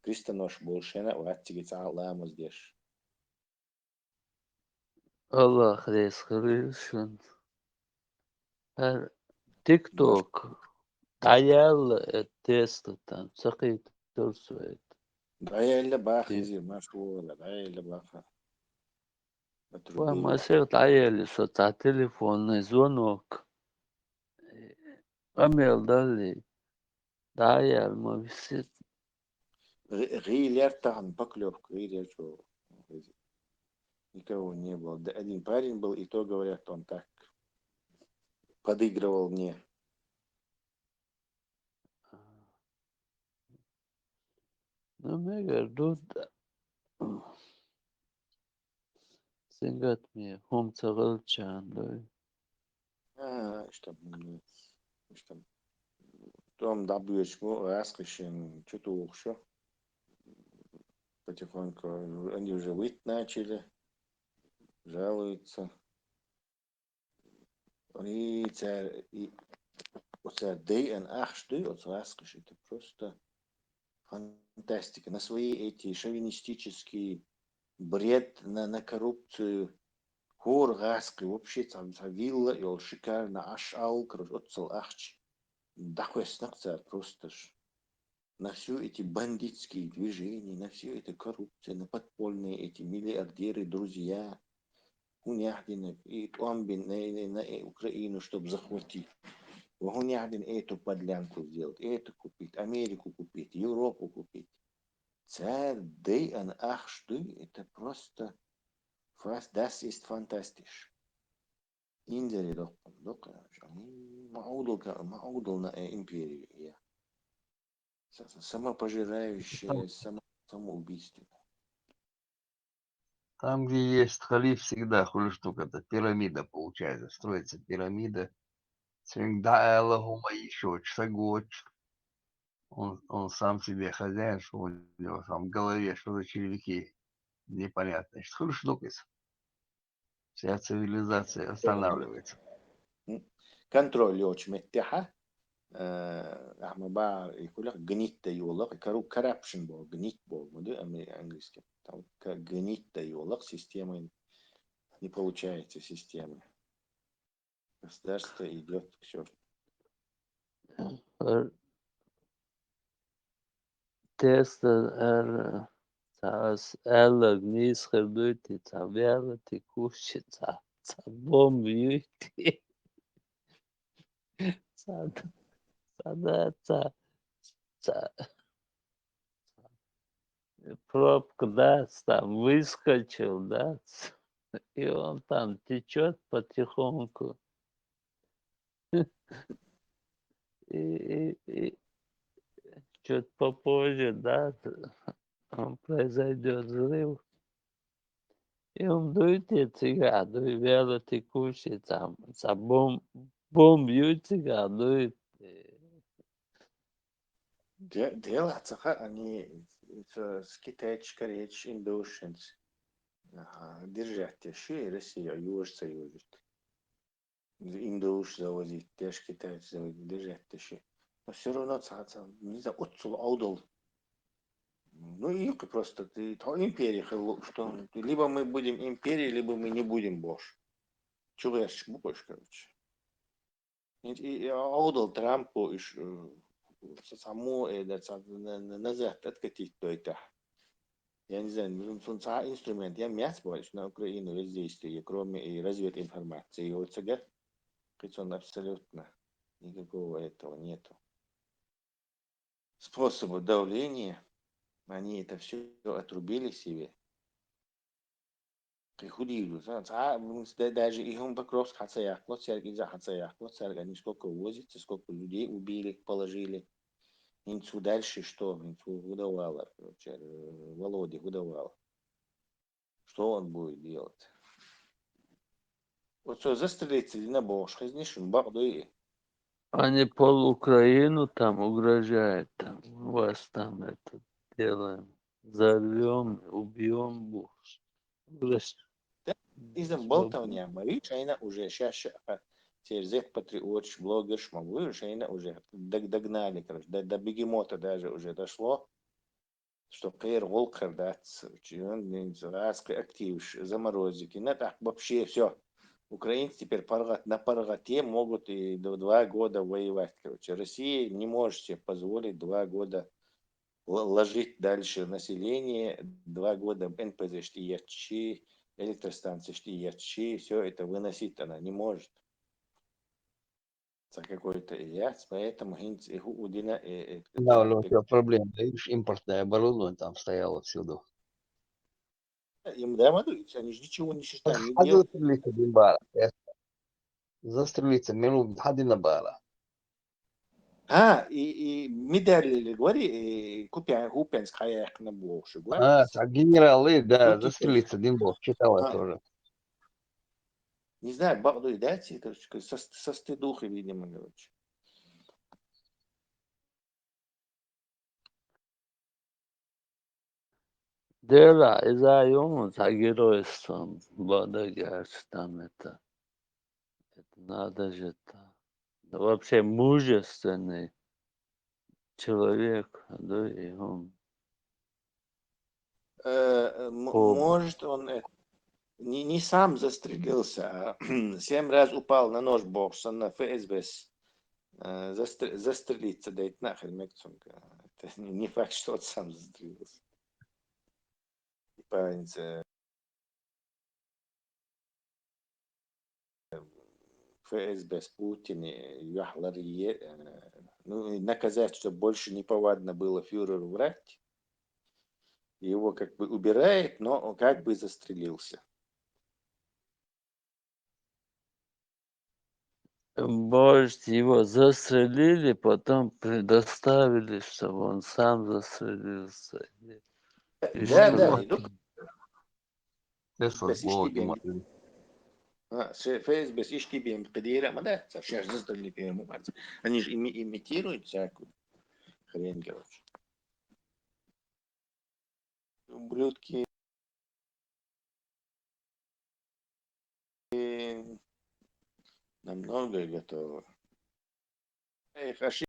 Крестонош больше, лама здесь. Аллах ресхришн. TikTok. Аял тесто там. Сакит турсует. Да я или бах, изи, машула, да я или баха. ومسيرة عيالي صوت على تليفون звонок. Амел дали. Да, عيال ما بيصير. Гейлер там поклевка, гейлер что. Никого не было. Да, один парень был, и то говорят, он так подыгрывал мне. Ну, мега тут сингат мне хом цагал чан. Что том WHO раскрещен что-то ухшо. Потихоньку они уже выть начали, жалуются. И вот ДНА, что это раскрещен, это просто фантастика. На свои эти шовинистические бред, на коррупцию, хор раски, вообще там вилла, и он шикарно, аш ал, короче, отцел ахч. Да, хуй снакцар, просто ж. на все эти бандитские движения, на все это коррупция, на подпольные эти миллиардеры, друзья, Хуняхдинов и Туамбин на Украину, чтобы захватить. Хуняхдин эту подлянку сделать, эту купить, Америку купить, Европу купить. Царь, дей ан ах, что это просто, das ist fantastisch. Индия дока, маудал на империю, я. Самопожирающая, самоубийственная. Там, где есть халиф, всегда хули штука, это пирамида получается, строится пирамида. Всегда Аллахума еще шагоч. Он сам себе хозяин, что у него там в голове, что за червяки непонятные. Что хули штука, вся цивилизация останавливается. Контроль очень меттеха. Ахма ба يقول لك гнит يقول corruption бо гнит бо моды английский там гнит يقول система не получается система государство идет к черту. Тесто eller gnisskelbyte ta värre till kurset ta bombjute ta пробка, да, там выскочил, да, и он там течет потихоньку. И чуть попозже, да, он произойдет взрыв. И он дует цигар, дует вяло текущий, там, бомбью цигар, дует. Дело они с китайч, кореч, индушинс держать теши, Россия, Юж союзит. Индуш завозить, теж китайцы завозить, держать теши. Но все равно, не знаю, отцул аудал. Ну и просто ты империя, что либо мы будем империей, либо мы не будем Бош. Чего я больше, короче. И аудал Трампу и само назад откатить то это. Я не знаю, инструмент, я мяс больше на Украину воздействие, кроме и развединформации. И вот сега, он абсолютно никакого этого нету. Способа давления, они это все отрубили себе. Приходили, даже и он Покровск хацаях, вот из-за хацаях, вот они сколько возится, сколько людей убили, положили. Инцу дальше что? Инцу выдавало, короче, Володе выдавало. Что он будет делать? Вот что, застрелиться на Бош, хазнишин, бабдуи. Они пол Украину там угрожают, там, вас там это делаем, взорвем, убьем, Боже. Из-за болтовня, видишь, она уже сейчас через патриот, блогер, видишь, она уже догнали, короче, до бегемота даже уже дошло, что Кэйр Волкер, да, актив, заморозики, ну так вообще все. Украинцы теперь на Паргате могут и до 2 года воевать, короче. Россия не может себе позволить 2 года ложить дальше население, 2 года НПЗ штиячи, электростанции штиячи, все это выносить она не может. За какой-то яц, поэтому Удина... Да, у него проблема, видишь, импортное оборудование там стояло всюду. Им драматуют, они же ничего не считают, не делают. Застрелиться минут один бара. И медали, говори, Купянск, Хаях на Богше. Так генералы, да, застрелиться один бог, читала тоже. Не знаю, бабдуй, да, со стыдухой, видимо, короче. Да, из-за его геройством, Бадагаш, там это надо же там. Да, вообще мужественный человек, да, и он. Может, он не сам застрелился, а 7 раз упал на нож бокса на ФСБ. Застрелиться, да это нахрен, Это не факт, что он сам застрелился. Типа, ФСБ с Путиным, ну, и наказать, чтобы больше не повадно было фюреру врать. Его как бы убирает, но он как бы застрелился. Может, его застрелили, потом предоставили, чтобы он сам застрелился. И Да, что? и только بس فاز بس يشكي بهم قديرة ما ده сейчас застрелили ему. Они же имитируют всякую хрень, короче. Ублюдки намного готовы. Ошибка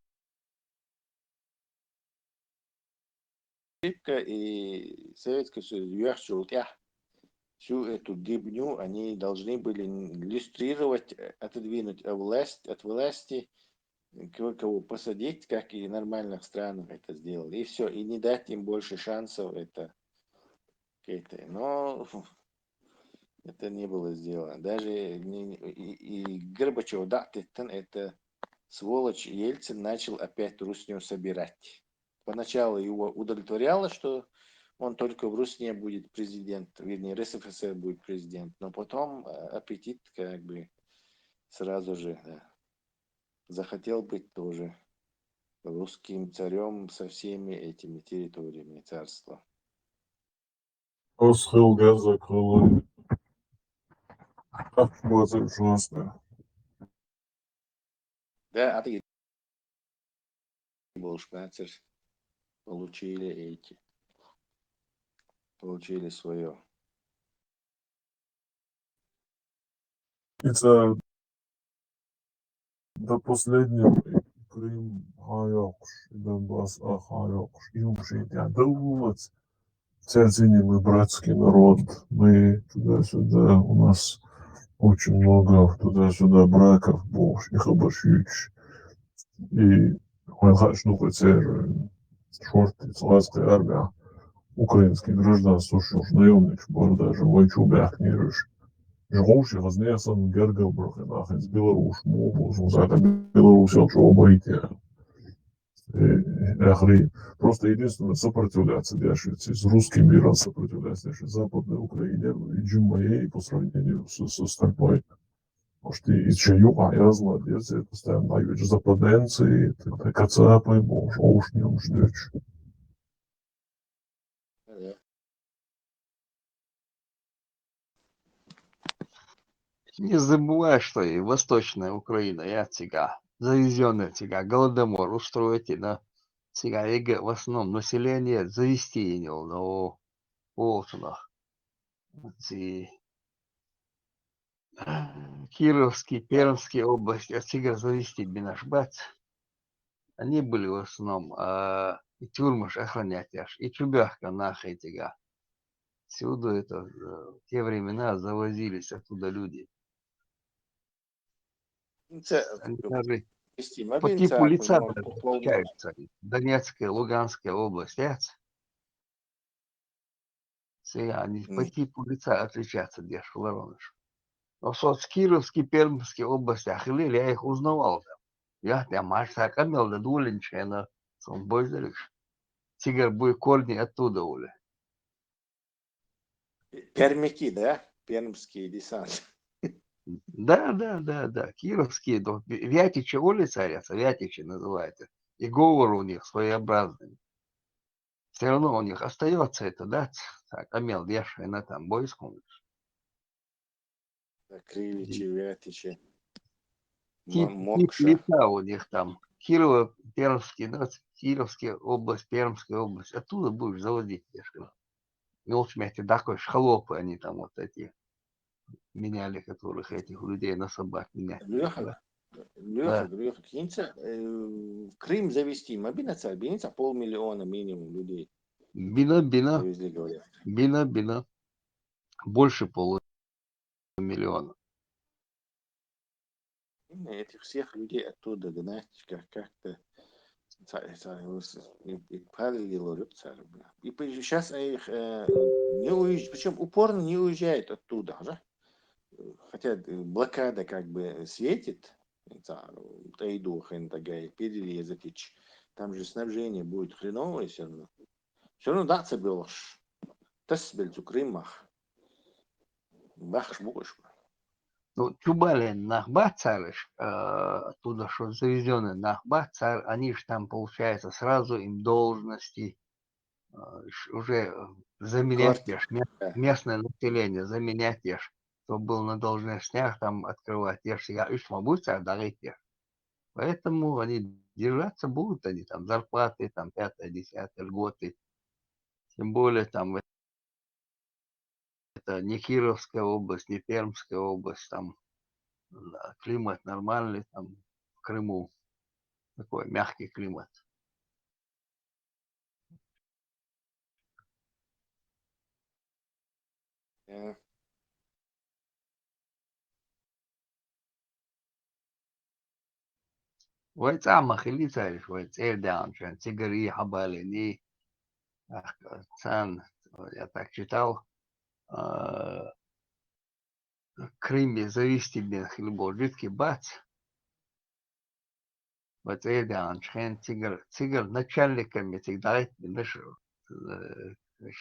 и Советский Союз, всю эту гибню они должны были иллюстрировать, отодвинуть власть от власти, кого посадить, как и в нормальных странах это сделали. И все, и не дать им больше шансов это. Но это не было сделано. Даже и Горбачев, да, это сволочь Ельцин начал опять русню собирать. Поначалу его удовлетворяло, что он только в Русне будет президент, вернее, РСФСР будет президент, но потом аппетит как бы сразу же захотел быть тоже русским царем со всеми этими территориями царства. Схилга закрыла. Как было ужасно. Да, а ты был шпацер, получили свое. Это до последнего Крым Хайокш, Донбасс Хайокш, Юмшит, я думал, мы братский народ, мы туда-сюда, у нас очень много туда-сюда браков, бог, их обошьюч. И он хочу хотеть шорты, царская армия, украинский граждан, слушай, уж наемник, даже мой чубяк не рыш. Жгуши разнесан Гергал Брахенах из Беларусь, мову, за это Беларусь, чего боите. Просто единственное сопротивляться дальше, с русским миром сопротивляться дальше, Западной Украине, и моей по сравнению с остальной. Потому что и чаю, я злодец, я постоянно даю западенцы, ты кацапы, боже, уж не ждешь. Не забывай, что и Восточная Украина, я тебя, завезенная тебя, Голодомор устроите, да, тебя, в основном население завести не но вот и Кировский, Пермский области, от тебя завести наш бац. Они были в основном, и тюрьмы охранять аж, и чубяхка нахай тебя. Всюду это, в те времена завозились оттуда люди. Они даже по типу лица отличаются. Донецкая, Луганская область, они по типу лица отличаются, Деш Лароныш. Но в Кировской, Пермской областях, я их узнавал. Я там Маша Камел, да Дулинчена, сон Бойзериш. Тигр будет корни оттуда, Уля. Пермяки, да? Пермский десант. Да. Кировские, Вятичи улица, Вятичи называется. И говор у них своеобразный. Все равно у них остается это, да? Так, Амел, Вешайна там, Бойском. Кривичи, Вятичи. Тип лица у них там. Кирова, Пермский, да, Кировская область, Пермская область. Оттуда будешь заводить, Дешка. Мелчмяти, такой холопы они там вот эти меняли, которых этих людей на собак менять. Леха, Крым завести, мобильница, беница 500 000 минимум людей. Бина. Завезли, говорят. Бина. Больше 500 000. Этих всех людей оттуда гнать как-то И сейчас не уезжает, причем упорно не уезжает оттуда, да? Хотя блокада как бы светит, перерезать, там же снабжение будет хреновое все равно. Все равно даться белош. Tas был Крымах. Бахш больше. Ну, Тюбали Нахба цариш, оттуда что завезенные Нахба царь, они же там, получается, сразу им должности уже заменять ешь, местное население, заменять ешь, кто был на должностях, там открывать ешь, я ищу, будет дарить ешь. Поэтому они держаться будут, они там зарплаты, там 5-10 льготы. Тем более там это не Кировская область, не Пермская область, там да, климат нормальный, там в Крыму такой мягкий климат. ويتعمق اللي تعرف ويتعير دعم عشان تقري حباليني كان я так читал Крыме зависти бен хлебо жидкий бац ويتعير دعم عشان تقر начальниками تقدر знаешь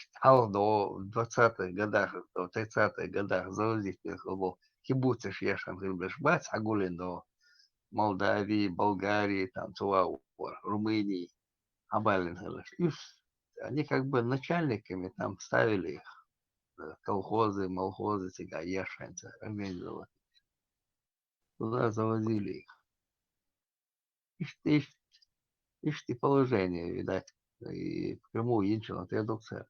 стал до 20-х годах, до 30-х годах завозить хлебо кибуцы шешан хлебеш бац агулин до Молдавии, Болгарии, там, Румынии, Абалин. И они как бы начальниками там ставили их. Колхозы, молхозы, ешенцы организовали. Туда завозили их. Ишь ты положение, видать. И в Крыму инчила традукция.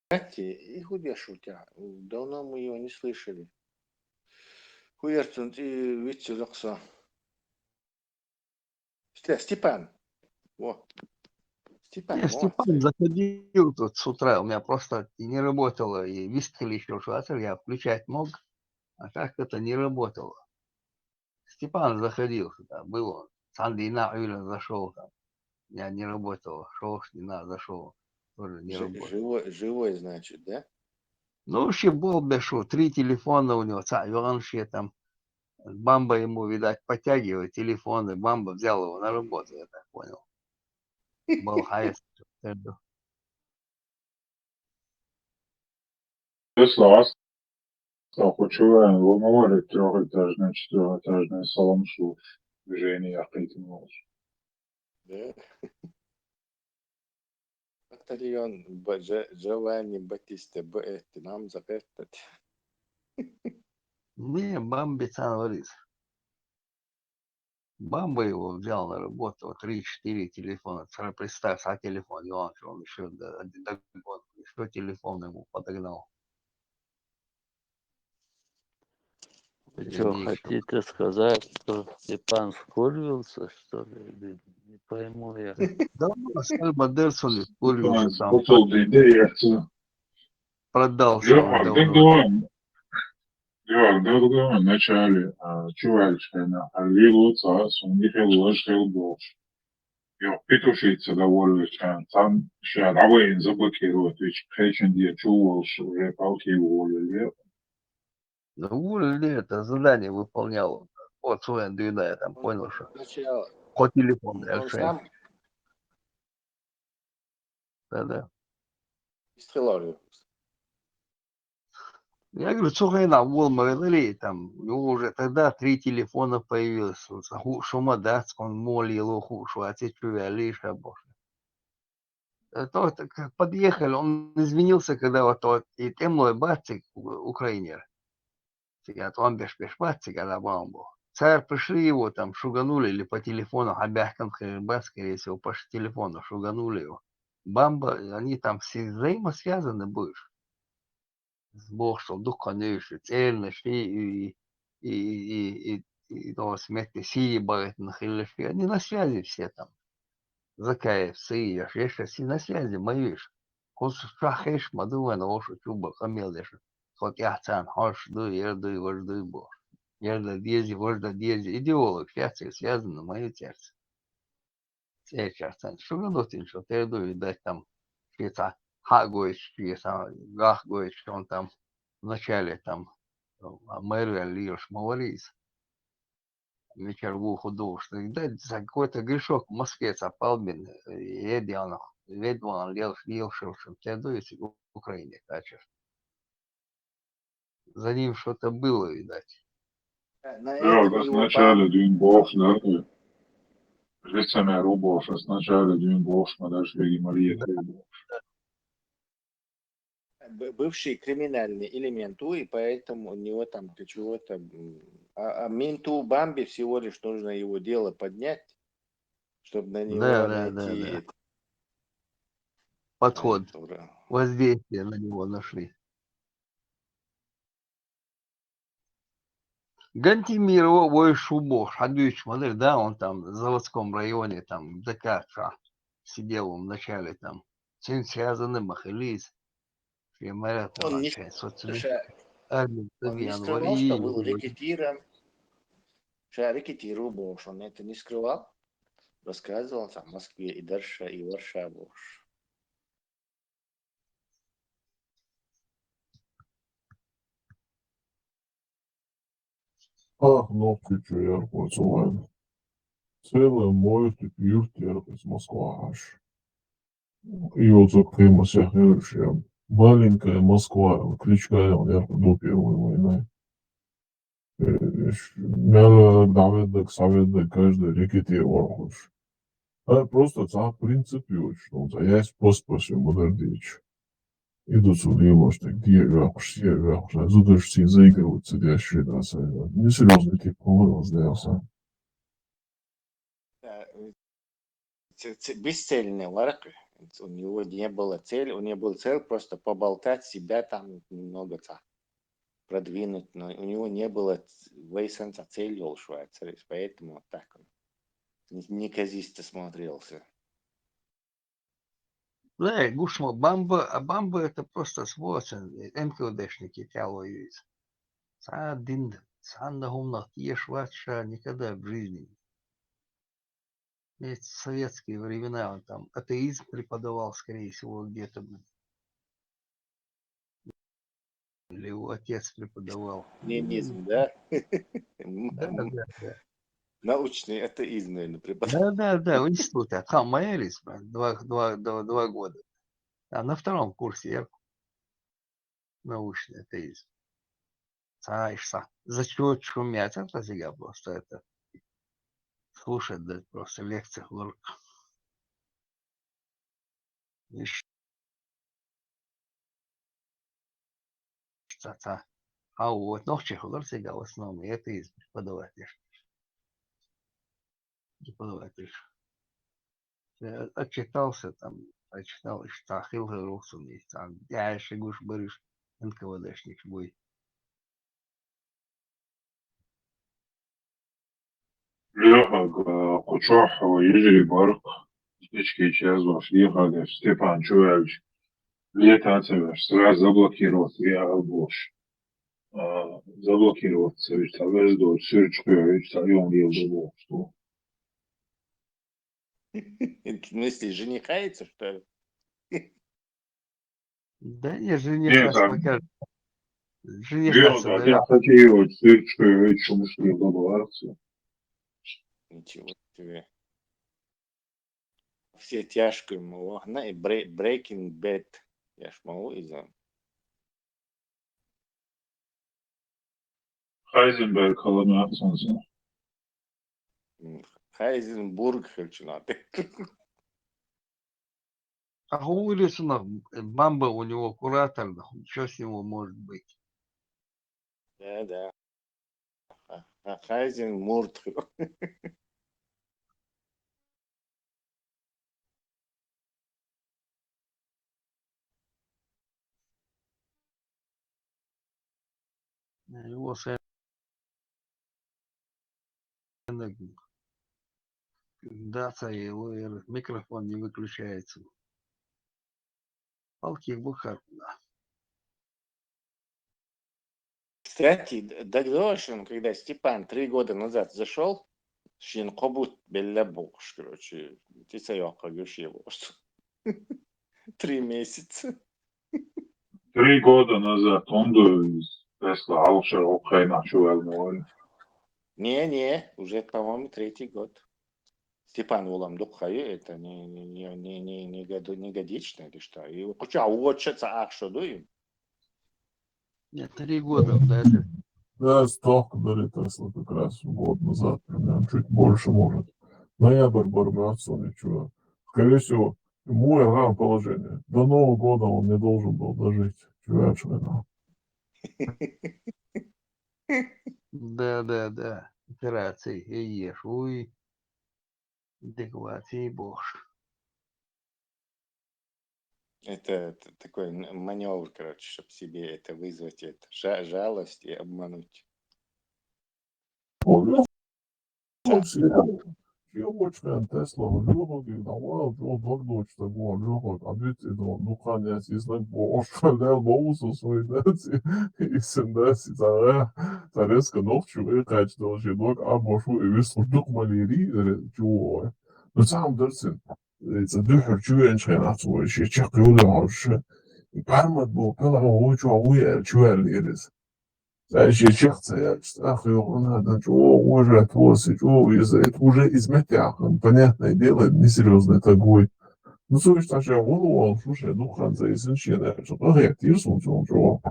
Кстати, и худя шутя. Давно мы его не слышали. Хуярцун, и Витя Локса. Степан. Во. Степан, Степан заходил тут с утра, у меня просто не работало, и вискали еще шатер, я включать мог, а как это не работало. Степан заходил сюда, был он. Сандина Юля зашел там. Я не работал. Шел, Шнина зашел. Тоже не работал. Живой, значит, да? Ну, вообще был бешу. 3 телефона у него. Вообще там. Бамба ему, видать, подтягивает телефоны. Бамба взял его на работу, я так понял. Был хайст. Слава, почуваю, говорить трехэтажный, четырехэтажный салон шу движение ахитмос. Да. Батальон Джованни Батиста Бэти нам запертать. Не, Бамби Цанварис. Бамба его взял на работу. 3-4 телефона. Представь, телефон. И он еще еще телефон ему подогнал. Что, хотите сказать, что Степан скурвился, что ли? Не пойму я. Да, Сальба Дерсон скурвился там. Продался он давно. в начале чувачка, Лилуца, Сундихилуш, Хилбош. Я петушиться довольно, там сейчас авейн заблокируют, ведь Хейчен где чувал, что уже палки уволили. Ну, уволили, это задание выполнял. Вот свой Андуина, я там понял, что по телефону решает. Да. Я говорю, Цугайна, Волмарели, там, у него уже тогда 3 телефона появилось. Шумадацк, он молил, ухушу, а те чувялиша, боже. То, как подъехали, он извинился, когда вот и темной бацик украинер. Я там беш бацик, когда бамбу. Царь пришли его там, шуганули или по телефону, а бяхкам хребат, скорее всего, по телефону шуганули его. Бамба, они там все взаимосвязаны будешь. С Богом, конечно, цельно, и то смерти сибает на хилешки. Они на связи все там. Закаевцы, я сейчас на связи, моюсь. Шахеш, мадуан, ошу, чуба, камелдеш. Вот я цан, хош, ерду, вожду, бог. Ерда дези, вожда дези. Идеолог, сердце связано, мое сердце. Сейчас, что гадотин, что ты ерду, видать, там, швейца, хагоич, швейца, гахгоич, что он там в начале, там, мэры, лирш, маварис. Вечер в уху дул, что да, за какой-то грешок в Москве Палбин, Едианов, Ведван, Левшевшим, Теодорович в Украине, качешь. За ним что-то было, видать. На Да, этом да, его сначала дюйм бог, да, лицемер убош, а сначала дюйм бог, подошли и Мария требовал. бывший криминальный элемент, и поэтому у него там чего-то... А менту Бамби всего лишь нужно его дело поднять, чтобы на него Да. найти... Подход, воздействие на него нашли. Гантимирова Войшубов, Хадуич модель, да, он там в заводском районе, там, ДК сидел в начале, там, сын связанный, Махалис, Фемерет, Он не, соцсети, Армин, он не Табиан, скрывал, что был Вари, рэкетиром. Что рэкетировал Бош, он это не скрывал. Рассказывал там в Москве и дальше, и в Варшаву. Ах, ногти ярко целуем. Целый мой тюрт ярко из Москва аж. И вот закрыма сяхершая. Маленькая Москва, кличка ярко до Первой войны. Мяла Давидек, Саведек, каждый рекетировал хочешь. А просто цах принципиочно, есть поспаси модердич. Идут судьи, может, где вяхуш, все вяхуш, а зудешь все заигрывают сидящие, да, несерьезный тип, по-моему, сдался. Бесцельный варк. У него не было цели, у него была цель просто поболтать себя там немного продвинуть, но у него не было вейсенса цели у Швейцарии, поэтому вот так он неказисто смотрелся. Да, гушмо а бамба это просто сволочь, МКДшники тяло Садин, Сандагумнах, Ешватша никогда в жизни. Ведь в советские времена он там атеизм преподавал, скорее всего, где-то. Или его отец преподавал. Ленизм, да? Да. Научный атеизм, наверное, преподавал. Да, в институте. Там маялись, два года. А на втором курсе я научный атеизм. Зачет шумят, это сега просто это. Слушать, да, просто лекции. А вот ночи худор сега в основном и атеизм преподаватель. Отчитался там, прочитал, что Хилгерусом есть, там, я еще гуш барыш, НКВДшник бой. Леха, Кучох, Ежели Барк, Ички сейчас ваш, Леха, Степан Чуевич, Лето сразу заблокировать, я больше. Заблокировать, весь сырчку, он ел что. В смысле, женихается, что ли? Да не, Нет, женихаться пока. Дело, Женихаться, да, я наверное. хотел сырчку, что мы добаваться. Ничего себе. Все тяжкие мова. И Breaking Bad. Я ж могу из-за... Хайзенберг, холодная солнце. Хайзенбург хочу надо. А говорится, бамба у него куратор, что с него может быть? Да. Хайзенмурт. Его дата его микрофон не выключается. Палки бухар. Кстати, Дагдошин, когда Степан 3 года назад зашел, шин кобут белля бокш, короче, ты саяка гюшево. 3 месяца. 3 года назад он из Тесла Алшер Украина чувал. Не, уже, по-моему, 3-й год. Степан Улам Духаю, это не годично или что? И куча учатся, что дуем? Нет, 3 года даже. Да, столько дали Тесла как раз год назад, примерно, чуть больше, может. Ноябрь, барбарацию, ничего. Скорее всего, мой рам положение. До Нового года он не должен был дожить. Чувачка. Да. Операции и ешь. Ой. Деквати боже. Это такой маневр, короче, чтобы себе это вызвать, это жалость и обмануть. Чувачка Тесла, люди, давай, дочь такого, лёгок, а ведь это, ну, конечно, если бы оставлял боусу свой, да, и сендasi, tā резко ночью vienkārši to žinok abošu visu malīrī, čuvoja. Nu, sām darsin, tā duhur čuvenškai nācoja, šie čakri udāvuši. Pārmat būtu pelā učo ujer čuvelīris. Šie чехцы, ах, его надо, чего уважать лоси, чего это уже из метяха, понятное дело, несерьезный такой. Ну, слушай, так я волновал, слушай, ну, ханза и сынщина, что реактив случил, чего.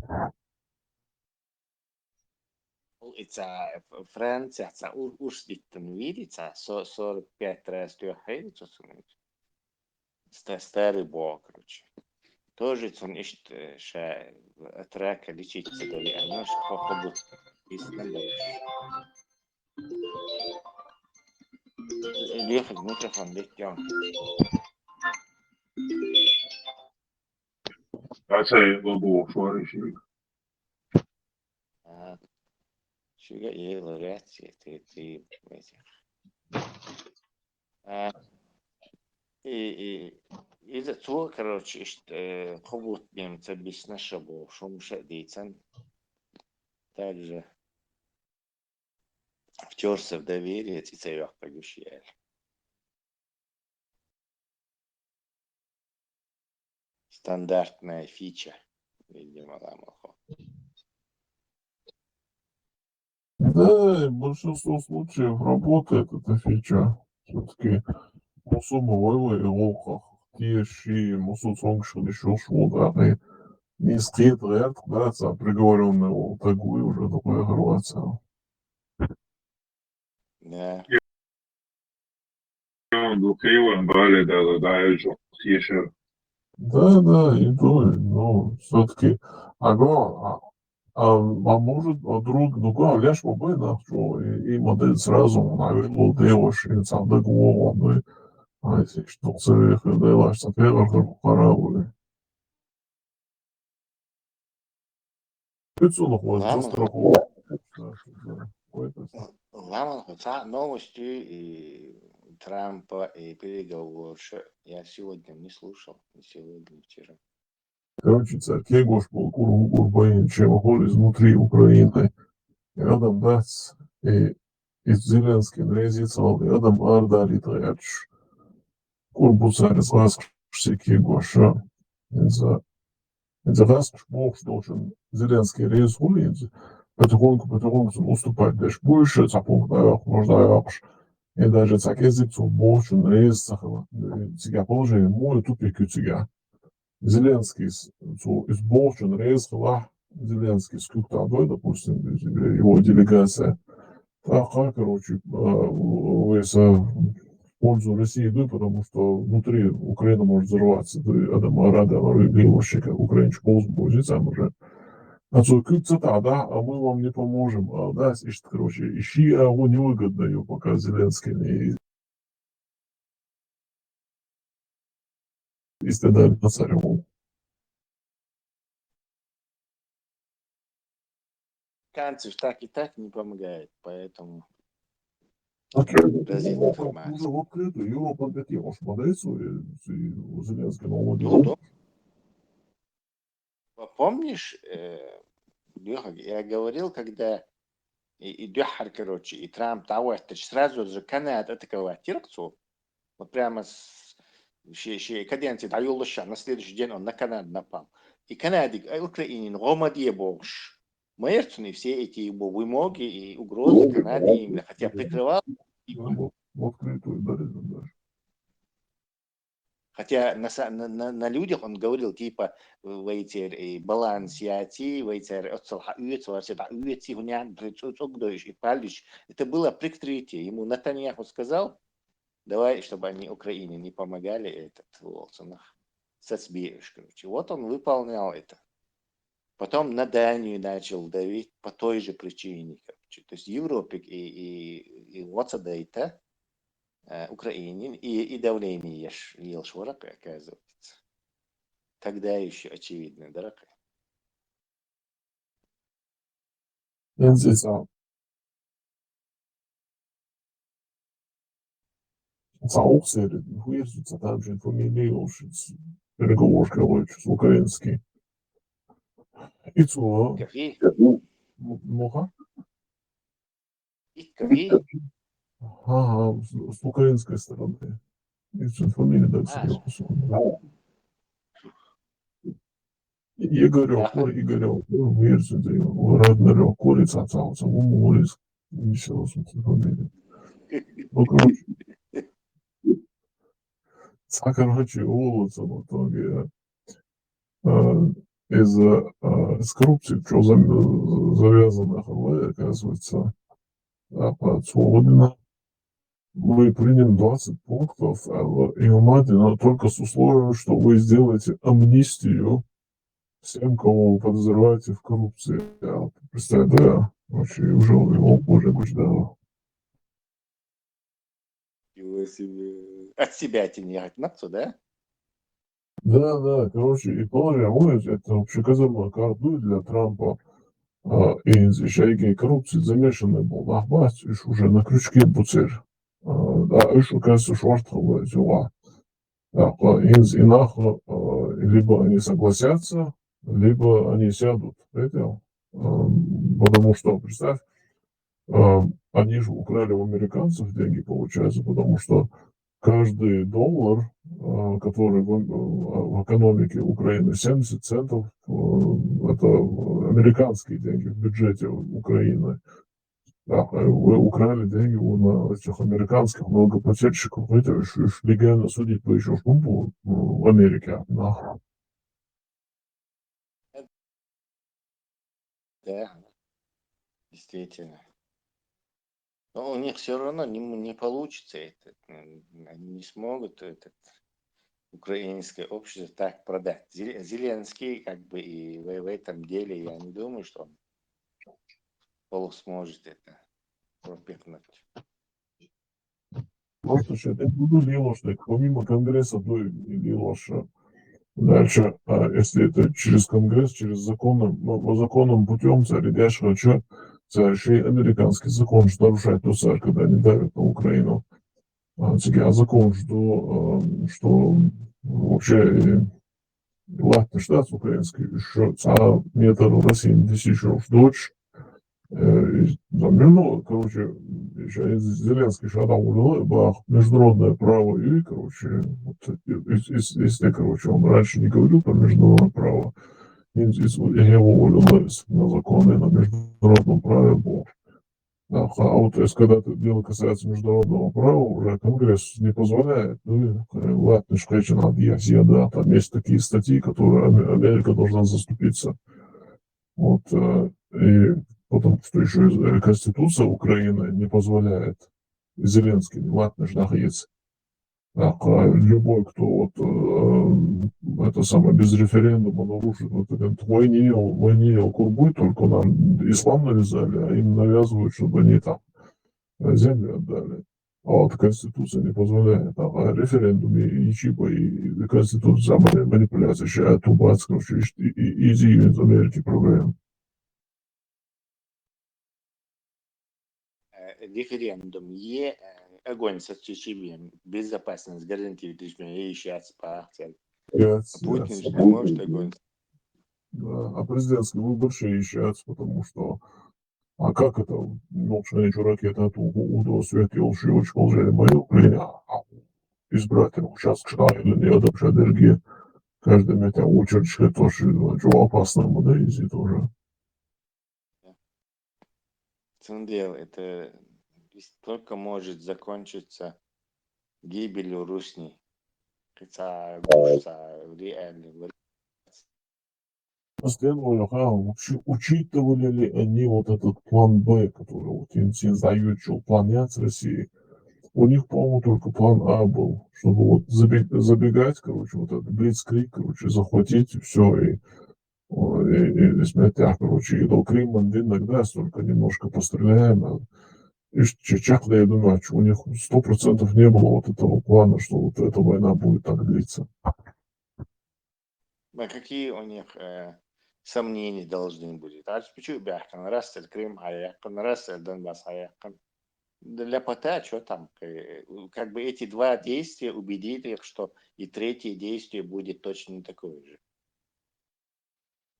Это Франция, это уж не видится, 45 раз työheitä, старый бог, короче. Тоже он ищет, что от рака лечиться дали, а наш походу ехать микрофон летел. That's был шорищик. Шига и лауреация, ты и из-за того, короче, хобот немца без нашего шумша дейцан, также втерся в доверие, и царек погущал. Стандартная фича, видимо, ламахо. Да, и в большинстве случаев работает эта фича. Все-таки особо войвой лохах, тиеши, мусу цонгши, еще швуда, и не скрит ряд, да, приговоренный тагуи уже такое горваться. Да. Был кривым, брали, да, еще. Да, и то, но все-таки, может, другой лишь победа, что и модель сразу, наверное, делаешь, и сам договор, ну, а если что, целых делаешь, соперник, пора. Пиццу находится застраховка. Ламан хотя новости и Трампа и переговоры. Я сегодня не слушал, вчера. Короче, Кегош был Урбаин, чем изнутри Украины. Рядом Дац и Зеленский нарезицал, рядом Арда Литрач. Курбуцарис Раскши Кегоша. Это Раскш Бог должен Зеленский резулит. Потихоньку уступать дальше больше, цапук даёк, можно и даже цакезицу больше резал. Сега положение мой тупик у тебя. Зеленский из Болшин резала Зеленский с Кюктадой, допустим, его делегация. Так, короче, в пользу России, да, потому что внутри Украина может взорваться. Адам Рада, Гриловщика, украинский полз будет сам уже. А то Кюктата, да, а мы вам не поможем. Да, ищет, короче, ищи, а его невыгодно ее пока Зеленский не истинно на цареву. американцы так и так не помогают, поэтому Европа дезинформация. уже в открытую, Европа хотела смотреть Зеленский новый Ну, диалог. да. Помнишь, Лёха, я говорил, когда и Дюхар, короче, и Трамп того, это сразу же Канада атаковать Иркцу, вот прямо с каденции даю на следующий день он на Канаду напал. И Канаде, Украине, Рома Дебош. Мэртны все эти вымоги и угрозы Канаде именно, хотя прикрывал. В открытую, да. Хотя на людях он говорил, типа, вейтер баланс яти, вейтер отцелха уйц, варсета уйц, и хунян, прицуцугдоиш и палиш. Это было прикрытие. Ему Натаньяху сказал, давай, чтобы они Украине не помогали, этот Волцинах. Соцбеешь, короче. Вот он выполнял это. Потом на Данию начал давить по той же причине, короче. То есть Европе и вот это Украине и давление ел шворак, оказывается. Тогда еще очевидно, дорогая. Сообщили, выезжать, там же фамилию, переговорка с украинский. И что? Какие? Муха? И какие? Ага, с украинской стороны. И что, фамилия так серьезно. Игорек, выезжать, Рагнарёк, курица, цауца, уморис. Еще раз, фамилия. Ну, короче. Короче, улица в итоге из коррупции, что завязано, оказывается, подсвободено. Мы примем 20 пунктов, и но только с условием, что вы сделаете амнистию всем, кого вы подозреваете в коррупции. Представляете, да? Вообще, уже его позже да. Его себе... От себя тянет нацию, да? Да, короче, и половина это вообще казалось карту для Трампа. И шайги коррупции замешаны был. Нахбасть, уже на крючке буцер. Да, еще, кажется, швартовая дела. И нахуй, либо они согласятся, либо они сядут. Потому что, представь, они же украли у американцев деньги, получается, потому что каждый доллар, который в экономике Украины 70 центов, это американские деньги в бюджете Украины. Да, вы украли деньги у этих американских налогоплательщиков. Это легально судить по еще шумбу в Америке. Да. Да, действительно. Но у них все равно не получится это. Они не смогут это украинское общество так продать. Зеленский как бы и в этом деле я не думаю, что он сможет это пропихнуть. Просто что это буду Лилош, так помимо Конгресса, то и Лилоша. Дальше, если это через Конгресс, через законным путем, царь хочу, царь американский закон, что нарушать то царь, когда они давят на Украину. А закон, что вообще ладно, штат украинский, еще метр России, тысячу дочь, короче, еще Зеленский шатал международное право, и, короче, если, короче, он раньше не говорил про международное право, я его уволил на законы, на международном праве был. А вот то есть, когда это дело касается международного права, уже Конгресс не позволяет. Ну, ладно, что надо, да, там есть такие статьи, которые Америка должна заступиться. Вот, и потому что еще и Конституция Украины не позволяет Зеленский, ладно, находиться. Любой, кто вот это самое без референдума нарушит вот этот войне Курбуй, только нам ислам навязали, а им навязывают, чтобы они там землю отдали. А вот Конституция не позволяет, а референдум и чипа, и Конституция манипуляция, сейчас тубац, короче, и из Америки проблем. референдум огонь со чечевием, безопасность гарантирует, и сейчас партия. Путин же не может огонь. Да, а президентские выборы ищутся, потому что а как это молчание ракеты от удо светил очень положили мою избирателям сейчас или не одобряют энергии каждый метя учерчка тоже чего опасного да изи тоже. Дело это только может закончиться гибелью Русни. Хотя реально. Вообще учитывали ли они вот этот план Б, который вот Инсин заючил план с России? У них, по-моему, только план А был, чтобы вот забегать, короче, вот этот блицкриг, короче, захватить все и снять, короче, и до Крыма иногда только немножко постреляем. И чахда, я думаю, у них 100% не было вот этого плана, что вот эта война будет так длиться. А какие у них сомнения должны быть? Почему бяхкан раз Крым аякан, раз Донбасс аякан? Для пота, что там? Как бы эти два действия убедит их, что и третье действие будет точно такое же.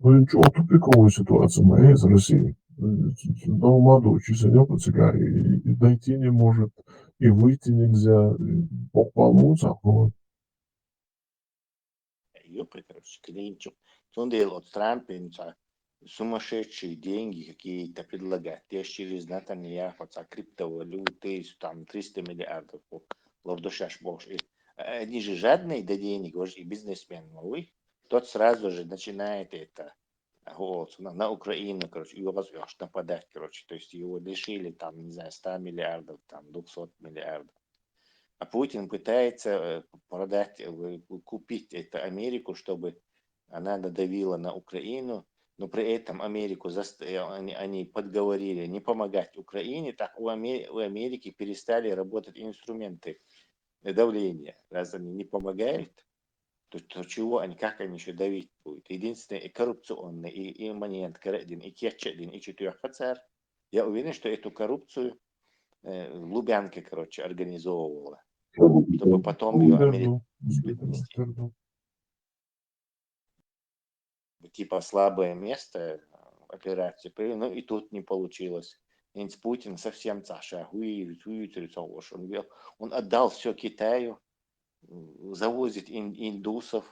Ну ничего, тупиковая ситуация моя из России. До молодого часа подсекая, и дойти не может, и выйти нельзя, полнуться, но Ёпры, короче, клинчу. Он делал от Трампа сумасшедшие деньги какие-то предлагать. Я через Натаньяху, криптовалюты, там 300 миллиардов. Лордушаш боже. Они же жадные до денег, и бизнесмен новый. Тот сразу же начинает это вот, на Украину, короче, его нападать, короче. То есть его лишили там, не знаю, 100 миллиардов, там 200 миллиардов. А Путин пытается продать, купить это Америку, чтобы она надавила на Украину, но при этом Америку они подговорили не помогать Украине, так у Америки перестали работать инструменты давления. Раз они не помогают, то чего они, как они еще давить будут? Единственное, и коррупционный, и момент, и кетчедин, и четырехфацар. Я уверен, что эту коррупцию Лубянка, короче, организовывала, чтобы потом ее Америка типа слабое место операции, ну и тут не получилось. Инц Путин совсем Саша, он отдал все Китаю, завозит индусов,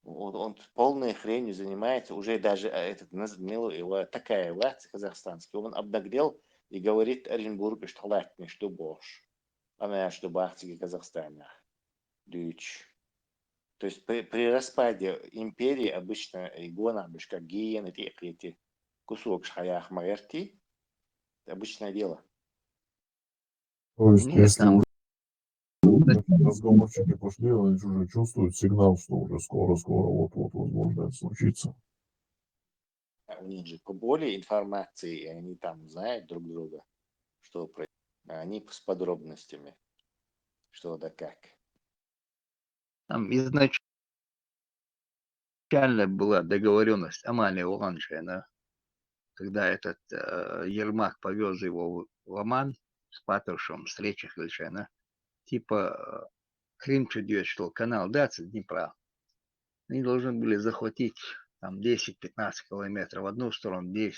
он полной хренью занимается, уже даже этот его такая власть казахстанская, он обнаглел и говорит Оренбургу, что латни, что бош, она что бахтиги Казахстана, дичь. То есть при распаде империи обычно игона, как гиен, эти кусок шаях маерти, это обычное дело. то есть, Нет, если там разговорчики пошли, они уже чувствуют сигнал, что уже скоро, вот-вот, возможно, это случится. У них же поболее информации, и они там знают друг друга, что происходит. А они с подробностями, что да как. там изначально была договоренность Амали Ланшина, когда этот Ермак повез его в Оман с Патрушем, встреча Хельшена, типа Крым чудес, что канал Даца, Днепра. Они должны были захватить там 10-15 километров в одну сторону, 10-15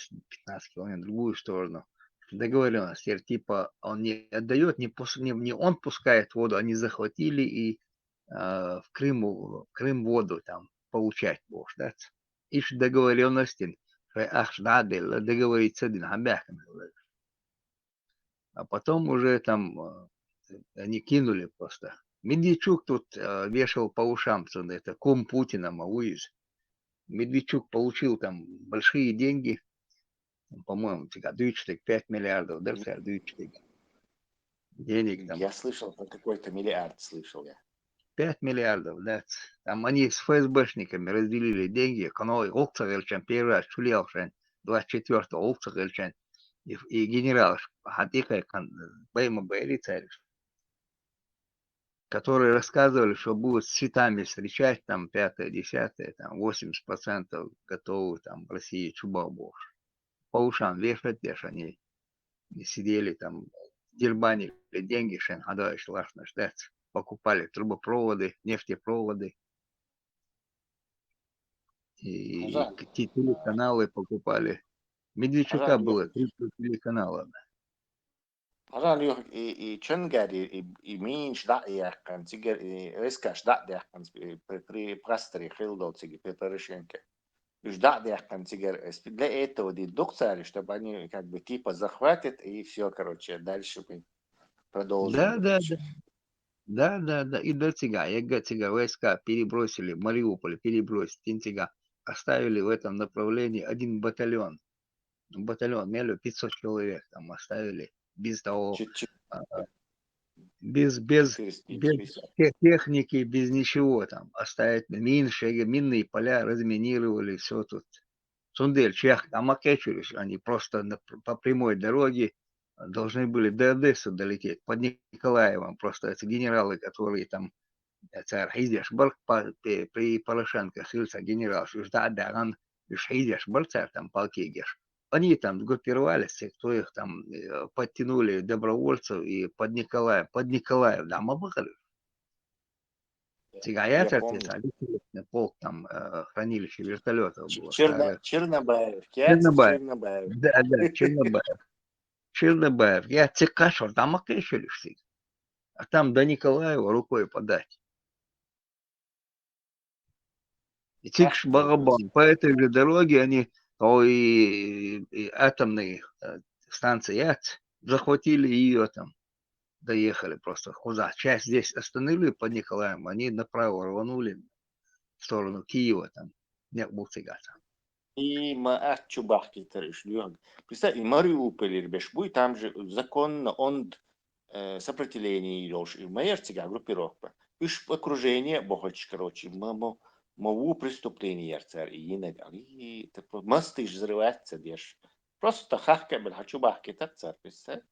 километров в другую сторону. Договоренность. Теперь типа он не отдает, не он пускает воду, они захватили и в Крым воду там получать будешь, да? Иш договоренности. Ах, надо договориться, а потом уже там они кинули просто. Медведчук тут вешал по ушам, это кум Путина, Мауиз. Медведчук получил там большие деньги, по-моему, 5 миллиардов, да, денег там. Я слышал, про какой-то миллиард слышал я. 5 миллиардов, да. Там они с ФСБшниками разделили деньги, канал Олцагельчан, первый раз Чулявшин, 24-го Олцагельчан, и генерал Хатика Бейма Бейли Цариш, которые рассказывали, что будут с цветами встречать, там, 5-10, там, 80% готовы, там, в России Чубабов. По ушам вешать, они сидели там, дербанили деньги, шен хадаешь лашно ждать. Покупали трубопроводы, нефтепроводы. И Ажал, какие телеканалы покупали. Медведчука ажал yok. было 3 телеканала. Ажал yok. I Чонгар, и Минч, да, яхкан, цигер, и Вескаш, да, яхкан, при Прастере, Хилдол, цигер, при Порошенко. Уж да, яхкан, цигер, для этого ди докцали, чтобы они как бы типа захватят, и все, короче, дальше мы продолжим, Да, да, короче. да. И до Тига, Тига войска перебросили, Мариуполь перебросили, Тинтига. Оставили в этом направлении один батальон. Батальон, имели 500 человек там оставили. Без того, а, без 450. техники, без ничего там. Оставить минные поля разминировали, все тут. Сундель, Чех, там окечились, они просто по прямой дороге должны были до Одессы долететь, под Николаевым. Просто это генералы, которые там, царь Хидеш был при Порошенко, сылся генерал, что да, он Хидеш был царь, там полки геш. Они там группировались, те, кто их там подтянули добровольцев и под Николаев, да, мы были. Я Цигаяцер, помню. полк там, хранилище вертолетов было старое. Чернобаев, Чернобаев. Чернобаев. Да, Чернобаев. Чернобаев. Я цикашор, там окешились. А там до Николаева рукой подать. И цикш барабан. По этой же дороге они и атомные станции захватили ее там. Доехали просто куда. Часть здесь остановили под Николаем, они направо рванули в сторону Киева там. Не был цигата. И маат чубахки тарышлюг. Представь, и Мариуполь бешбуй, там же законно он сопротивление идешь. И моя группировка. Уж окружение, богоч, короче, могу преступление царь. И иногда. Мосты взрываться, дешь. Просто хахка, хочу бахки, так царь, представь.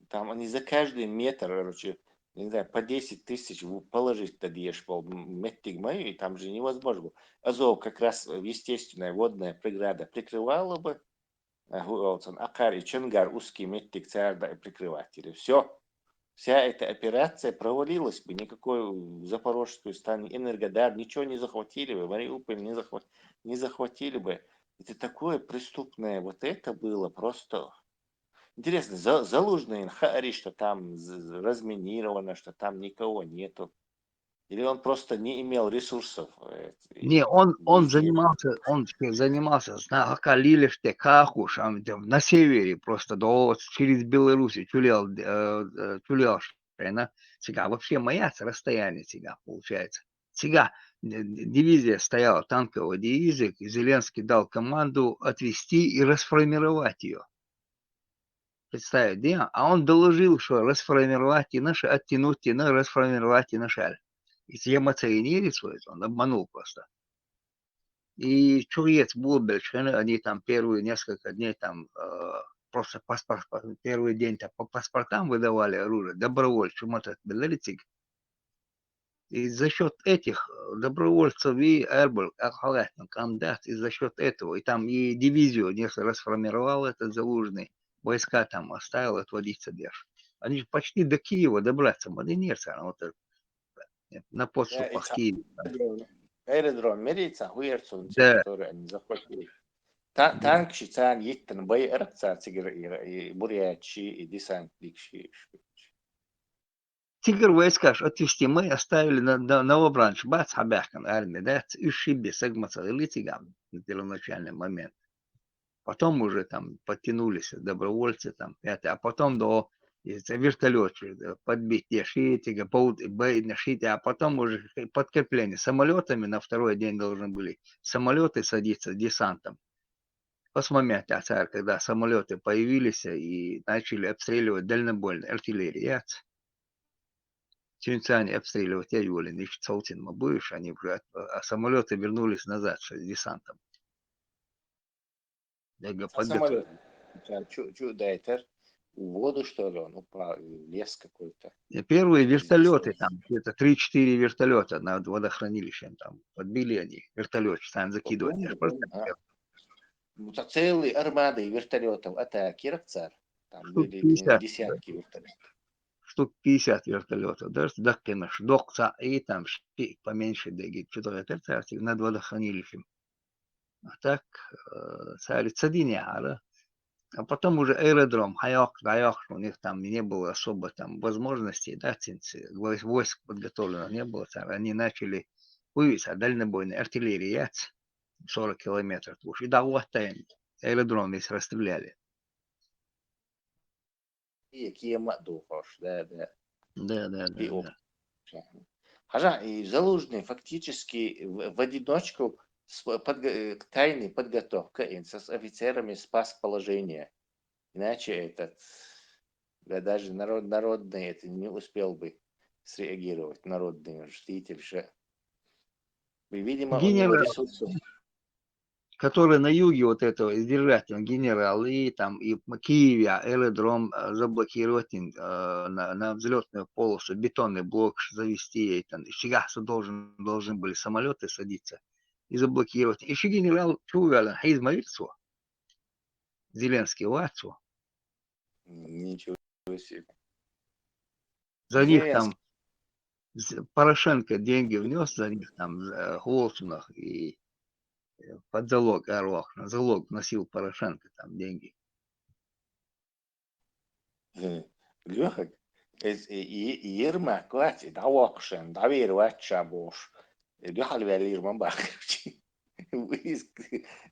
Там они за каждый метр, короче, не знаю, по 10 тысяч положить тогда ешь пол метрик мою, и там же невозможно было. Азов как раз естественная водная преграда прикрывала бы, Акар и Чонгар узкий метрик царь прикрыватели. Все. Вся эта операция провалилась бы, никакой Запорожскую станцию, Энергодар, ничего не захватили бы, Мариуполь не захватили бы. Это такое преступное, вот это было просто... Интересно, Залужный инхари, что там разминировано, что там никого нету. Или он просто не имел ресурсов? Не, он занимался на Калилеште, Кахуш, на севере, просто через Беларусь, Тюлял, сега вообще моя расстояние сега получается. Сега дивизия стояла, танковая дивизия, и Зеленский дал команду отвести и расформировать ее. Представить, да? А он доложил, что расформировать и наши, оттянуть и расформировать и наши. И тема не рисует, он обманул просто. И Чурец, Бурбельч, они там первые несколько дней там просто первый день там по паспортам выдавали оружие, добровольцев, и за счет этих добровольцев и Эрбл, и за счет этого, и там и дивизию несколько раз формировал этот Залужный, войска там оставил отводиться держ. Они же почти до Киева добраться, модернизация, вот на подступах Киева. Аэродром Мерица, Хуерцун, те, Да. которые они захватили. Танк Шицан, Yittен, Бай, Эрцар, и Бурячи, и десант Дикши. Тигр войска отвести мы оставили на Новобранч, бац, хабяхкан, армия, да, и шибе, сегматься, или тигам, на первоначальный момент. Потом уже там подтянулись добровольцы, там, а потом до вертолетчик подбить Яшитига, Шите, а потом уже подкрепление самолетами на второй день должны были самолеты садиться с десантом. С момента, когда самолеты появились и начали обстреливать дальнобойной артиллерией. Они обстреливать Аюлин, их Цаутин Мабуиш, они уже, а самолеты вернулись назад с десантом. Самолет. Чудо-этер. В воду, что ли, он упал, лес какой-то. Первые вертолеты, там, где-то 3-4 вертолета над водохранилищем, там, подбили они, вертолет, там закидывать. Целые армады вертолетов атаки, царь. Там штук были 50, десятки вертолетов. штук 50 вертолетов, да, даккинаш, докца, и там поменьше, что-то это над водохранилищем. А так, царь Цадиня, а потом уже аэродром, Хайок, у них там не было особо там возможностей, да, войск подготовлено не было, они начали вывести дальнобойной артиллерии, 40 километров, и да, вот аэродром весь расстреляли. И Киема Духош, да. Да. Хажа, и Залужный фактически в одиночку тайной подготовкой с офицерами спас положение. Иначе даже народный это не успел бы среагировать, народный житель. И, видимо, у него Генерал, ресурсов. который на юге вот этого сдержать, генерал, и там и в Киеве аэродром заблокировать на взлетную полосу, бетонный блок завести, и там всегда должны были самолеты садиться и заблокировать. Еще генерал Чувала, Измаильцу, Зеленский Вацу, Ничего себе. за них там Порошенко деньги внес, за них там Голосунах и под залог Орлов, на залог носил Порошенко там деньги. Лёха, Ирма, кстати, да вакшен, да вервача бош. Лёха Ирма Бахович.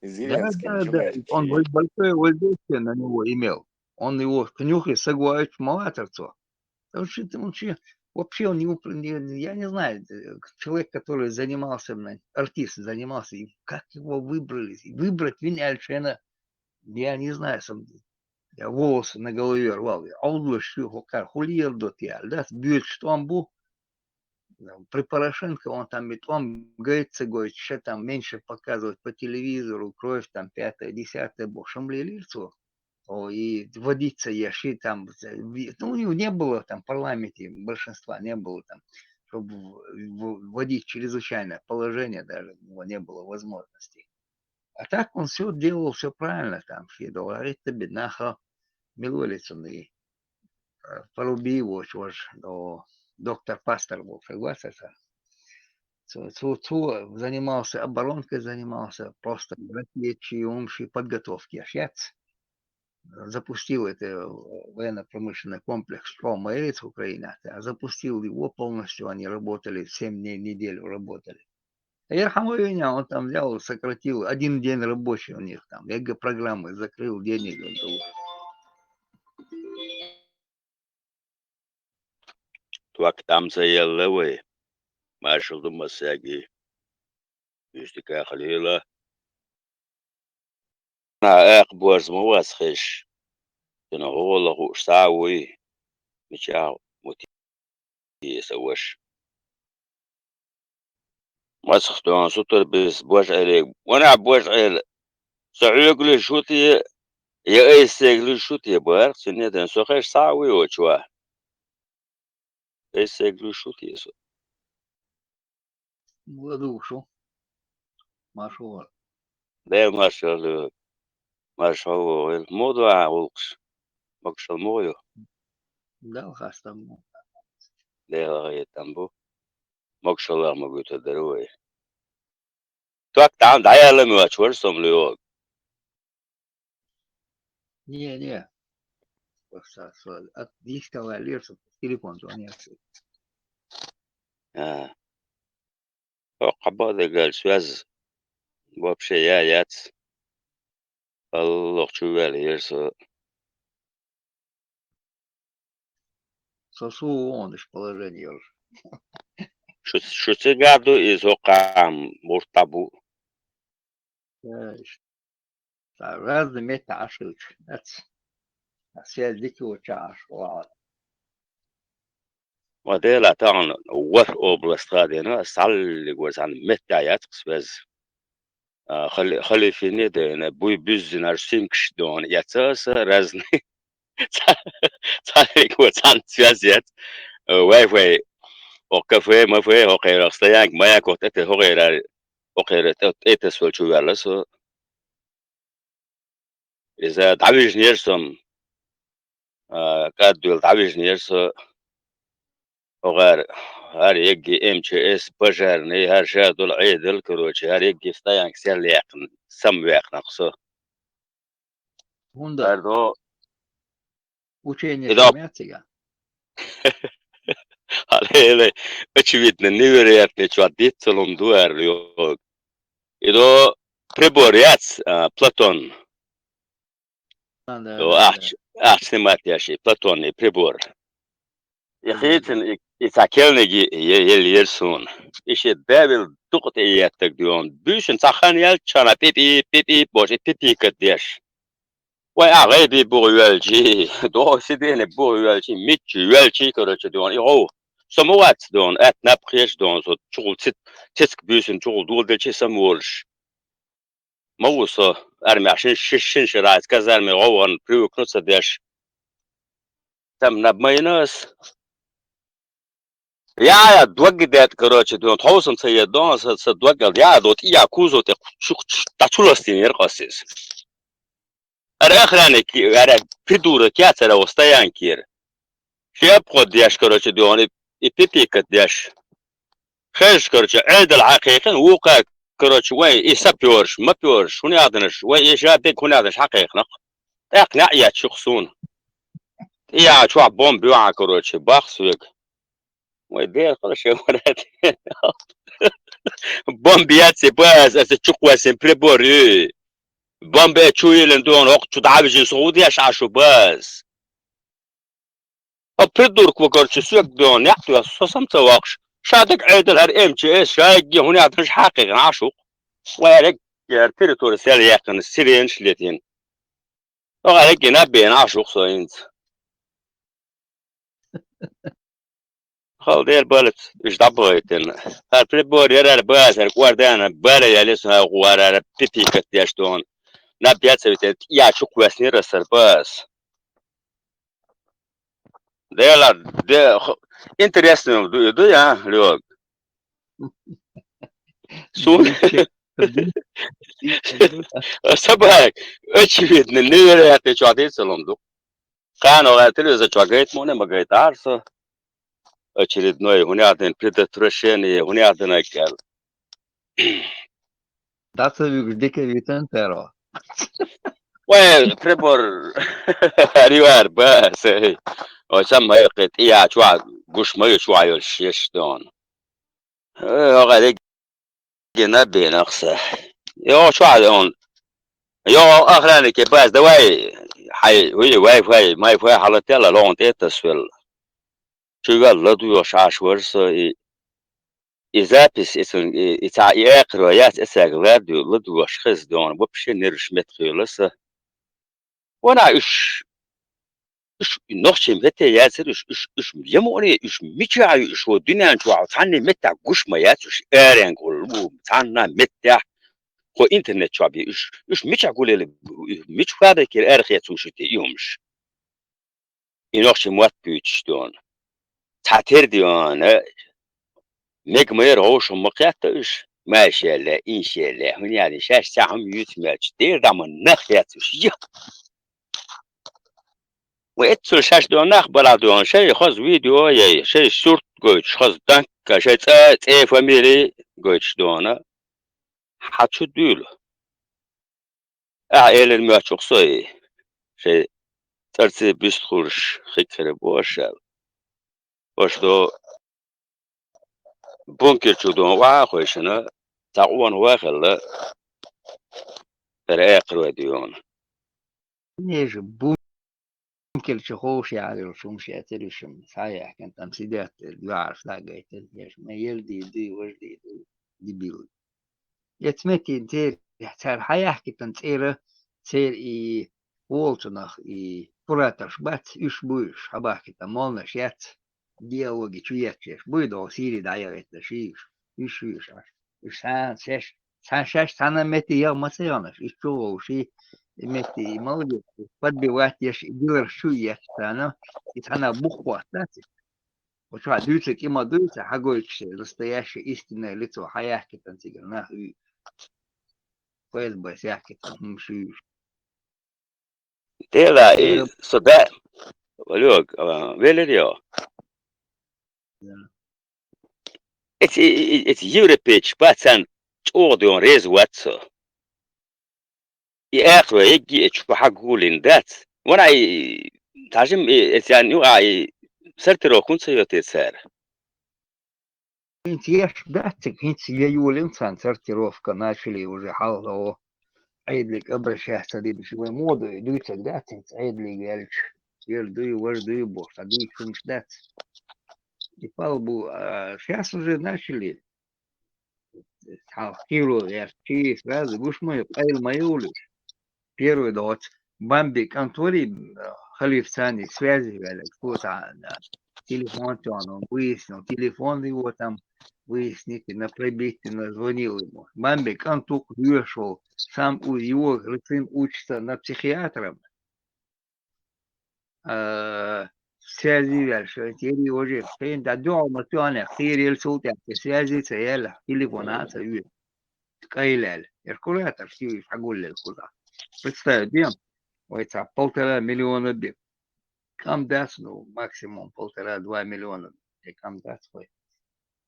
Зеленским Да. Он чумерчи. большое воздействие на него имел. Он его кнюхи согласен малаторцу. Вообще он я не знаю, человек, который занимался, артист занимался, и как его выбрали, выбрать Виняльшена, я не знаю, я волосы на голове рвал, он хулиер дотял, да, бьет, что он был, при Порошенко он говорится, что там меньше показывать по телевизору, кровь там 5-10, шамли лицо. И водиться яши там, у него не было там в парламенте, большинства не было там, чтобы вводить чрезвычайное положение, даже у него не было возможностей. А так он все делал, все правильно там, все говорит, беднаха, милолицун и поруби его, чего ж, доктор Пастор был, согласен? Занимался оборонкой, занимался просто ракетчий, умший подготовки, запустил это военно-промышленный комплекс Промаэрец Украина, запустил его полностью, они работали, 7 дней в неделю работали. Ерхамовиня, он там взял, сократил 1 день рабочий у них там, программы закрыл, денег он дал. Туак там заеллавы, маршал Думасяги, юстика халила. На эх буазмувас хэш, тена голаху штауи, мечау, мути саваш. Масхтуан сутер без буаш элек, wana буаш эл, саулегли шути, я эйсегли шути бар, синеден сохеш сауи очва. Эйсегли шути су. Душу. Маршал. Да маршал, маршал, моду аулкс, маршал мою. Да, хастам. Да, тамбу. Маршал могу то даруй. Туак там даяла ми вачвар сомлю. Не. От дискала лерса телефон звонят. Кабада гал связ. Вообще я яц. Allah чували ерсо. Сосу он иш положение уже. Что цыгаду из окам муртабу. Разные меташи. Связь дикого чаш. Модела тан вор область радио салли гвозан метаят связ. خلي فيني ده بوي بيزنر سينكش دون ياتس رزني تاريخ وطن سياسيات واي وكفي ما في وغير استياق ما يكون وغير تسول شو ولا سو إذا تعبيش نيرسم قادول تعبيش نيرسو وغير هر يجي MTS بجرني هر شادول عيدل كروتش هر يجي ستايان كسير ليقن سم يقن قصو هوندا هردو وچين إذا يشمعتيا عليه أشوفنا نيوريات نشواديت سلام دوار يو إذا بريبوريات بلاتون لو أحسن ما تياشي بلاتون بريبور يخيتن يتاكلني يليرسون إيش الدابل دقت إياتك ديون بيشن تخان يالشانا بيبي بيبي بوش بيبي كديش وأغيبي بوغيالجي دو سيدين بوغيالجي ميتشي يالجي كروتش ديون إيغو سموات دون أت نبخيش دون زو شغل تسك بيشن شغل دول دلشي سمولش موسى أرمي عشان ششن شرايط كذا أرمي غوان بريو كنوتس ديش تم نبميناس يا دوجدت كروتش دون توصل سيد دون سدوجل يا دوت يا كوزو تشوك تشولستين يرقصيس الآخراني كي أنا بدور كاتر وستيان كير شيء أبغى ديش كروتش دون يبيبي كديش خيش كروتش عيد الحقيقة وقع كروتش وين يسبيورش ما بيورش هنا عدنش وين يجابك هنا عدنش حقيقة اقنع يا شخصون يا شو بوم بيوع كروتش باخسوك ويدير خلاص شيء ولد بوم بياتسي باز as تشوكوا سيمبلي بوري بوم بيتشوي لندون وقت تعبج سعودي عشو باز أبدور كوكرتش سوق دون يعطي صمت واقش شادك عيد الهر MTS شايق هنا عدنش حقيقة عاشوق ويرك تريتور سيل يقن السيرين شليتين وغالك نبين عاشوق صاينت خال دير بالت إيش دبويتن هالبريبور يرى باز هالقواردان بالا يلسها غوارا بيبي كتياشتون نبيات سويت يا شو كويسني رسل باز ديلا دي انتريستن دو يا لوك سون سباك اتشيت نيرة تشواتي سلوندو كانوا غاتلو إذا شوكيت مونه ما قيت عارسه اتشيت نوي هنا عدن بيدا ترشيني هنا عدن أكل داتا يقدك يتن ترى وين بريبور ريوار بس وسمى يقيت إياه شو قش ما يشوع يلشيش دون غادي جنبي نقصه يو شو عدون يو آخراني كباس دواي حي وي واي فاي ما يفاي حالتي لا لون تسويل شو قال لا دو شاش ورس إذابس إسن إتع يقرأ يات إساق دو لدو أشخاص دون وبشي نرش متخيلس وانا إيش نخشي متى ياسر إيش يموني إيش ميتشا إيش ودنيا شو عطاني متى قش ما ياتش إيرين قلبو تانا متى هو إنترنت شعبي إيش ميتشا قولي لي ميتش فابك الأرخية تمشتي يومش إنخشي موات بيتش دون تعتير ديون مير هوش مقيات إيش ما شاء الله إن شاء الله هني يعني شاش ساهم يتماتش دير دامن نخياتش يه وإتسل شاش دون نخ بلا دون شيء خاص فيديو يا شيء صورت قويش خاص دانك شيء تاء فاميلي قويش دونه حتشو دول إيل الماتش قصي شيء ترتيب بيستخرج خير بوش واش دو بونكر شو دون واخويشنا تقوان واخل فريق وديون نيجي ممكن تشوفش على الرسومش يعترفشم صحيح كنت أمسيدات يعرف لا قايت ياش ما يلدي دي وجدي دي بيل يتمتي دير يحتار حياة كنت تيرة تير إي وولتنخ إي براترش بات إيش بويش حباه كنت مالنش يات ديالوجي تشوياتش بويدو سيري دايرت شيش إيش إيش سان شاش سان شاش سانا متي يا مسيانش إيش شو شي متي موجود بدي وقت يش دور شو يستانا يتحنا بخوة تاتي وشو دوتك إما دوتك حقولش رستياش إستنا لتو حياة كتن تيجنا كويس بس يحكي هم شو ديلا إيه صدق Лёг, Велерио. Эти европейцы пацан чёрдон рез ватсо. И ахро эги чпахагулин дат. Вона и тажим эти ай сертиро кунца йотецер. Ешь датчик, я юлин сортировка начали уже халло. Айдлик обращаться до своей моды, дуется датчик, айдлик гальч. Ерду вожду бог, а дуй шумш дат. И палбу, сейчас уже начали. Хилу, ярчи, сразу, гуш мой, айл майолиш. Первый дот. Бамби контори халифцани связи, кто-то телефон он выяснил, телефон его там выясните, на пробитие назвонил ему. Бамби контук вышел, сам у его сын учится на психиатром. Связи дальше, теперь уже да дома тёне, хирил сутя, связи целя, телефонация, кайляль. Я шкура торсию, шагуль куда. Представь, дем, ой, 1,5 миллиона бит. Камдас, ну, максимум 1,5-2 миллиона. И камдас, ой.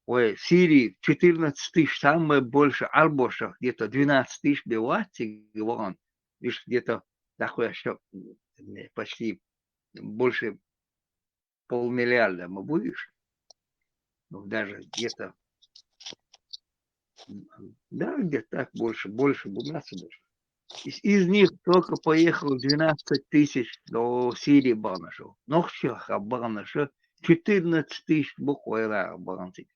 Ой, в Сирии 14 тысяч, самое больше арбошев, где-то 12 тысяч белатик, вон, видишь, где-то такое, что почти больше 500 миллиарда мы будешь. Ну, даже где-то, да, где-то так, больше 12 даже. Из них только поехало 12 тысяч до Сирии банашев. Но все, банашев, 14 тысяч буквально банашев.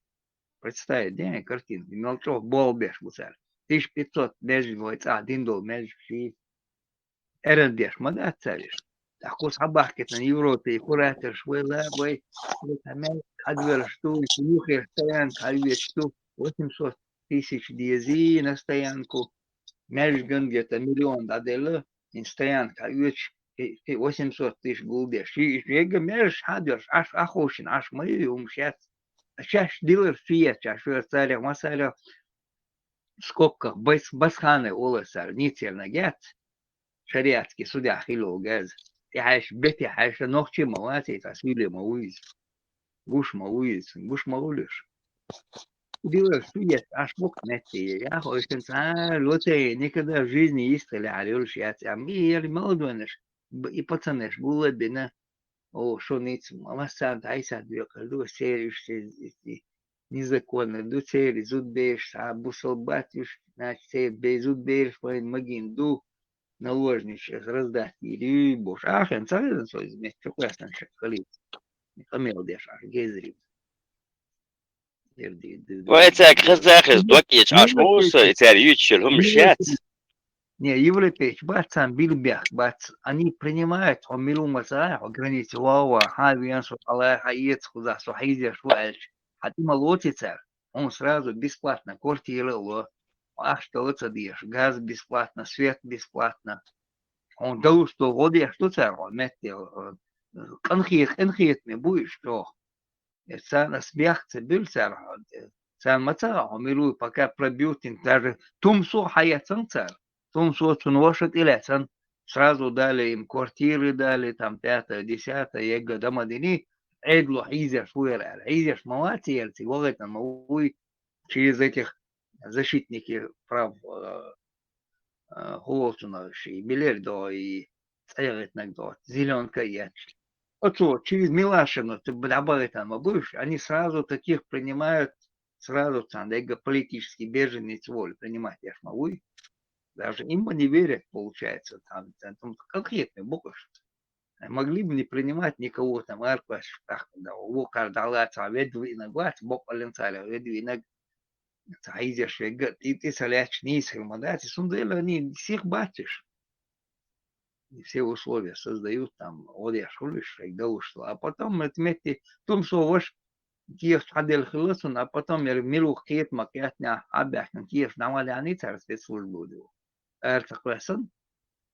Представить, да, картину. Мелчов болбеш гусар. 1500 между $1 между ши. Эрендеш, мада цариш. Такой собаки на Европе, и куратор швыла, бой. Тамел, адвер шту, нюхер стоян, кальвер шту. 800 тысяч диези на стоянку. Межган где-то 1 миллион дадела. In стоянка, 800 тысяч гулдеш. И я меж адвер, аж ахошин, аж мои умшат. Сейчас дилер фиет, сейчас царя масаля скобках басханы улысар, ницернагят, шариатский судья хило газ. Я хаш бети хаш ногчи мавати, тасвили мауиз, гуш маулиш. Дилер фиет, аж мог найти. Я хочу сказать, лоте никогда в жизни истали алюшьят, а мы молодонеш, и пацанеш, было бы на о, что ниц, массан, айса, двекалу, серишь, незаконно, ду цери, зуд беш, а бусол батюш, значит, безуд беш, воин магин, ду, наложничек, раздать, или бош, ахен, царен, свой змест, что классно, что халит, хамел деш, ах, гезрим. وإنت خزاخز دوكيش عشموس يتاريوتشل هم شات. Не, европейцы, бацан, билбях, бац, они принимают, он милу масаа, границы, вау, хавиансу, аллах, аец, куда, сухайзер, швальч. А ты молотится, он сразу бесплатно, квартира, ах, что это дешь, газ бесплатно, свет бесплатно. Он дал, что вот я что царь, он метил, конхет мне будешь, что. Сам смеяться был царь, сам маца, он милу, пока пробьют, даже тумсу хаятсан царь. Том, собственно, лошадь и лесен. Сразу дали им квартиры, дали там 5-е, 10-е, его домадини. Эдло изяш вырал. Изяш молодец, и вот это новый через этих защитники прав голосующие, Белердо и Царетнагдо, Зеленка яч. Вот что, через Милашину, ты добавить там будешь, они сразу таких принимают, сразу там, его политический беженец воль принимать, я ж могу. Даже им не верят, получается, там конкретные буквы. Могли бы не принимать никого там, аркаш, так, да, у кардалаца, ведвина, глаз, бок аленцаля, ведвина, цаизяш, и ты соляч, не искрмадати, сундели, они всех бачишь. И все условия создают там, одеш, улиш, и галушло. А потом, отметьте, в том, что ваш киев хадель хилосун, а потом милу хет макятня, абяхн, киев намали они царь спецслужбу. Артаквесан,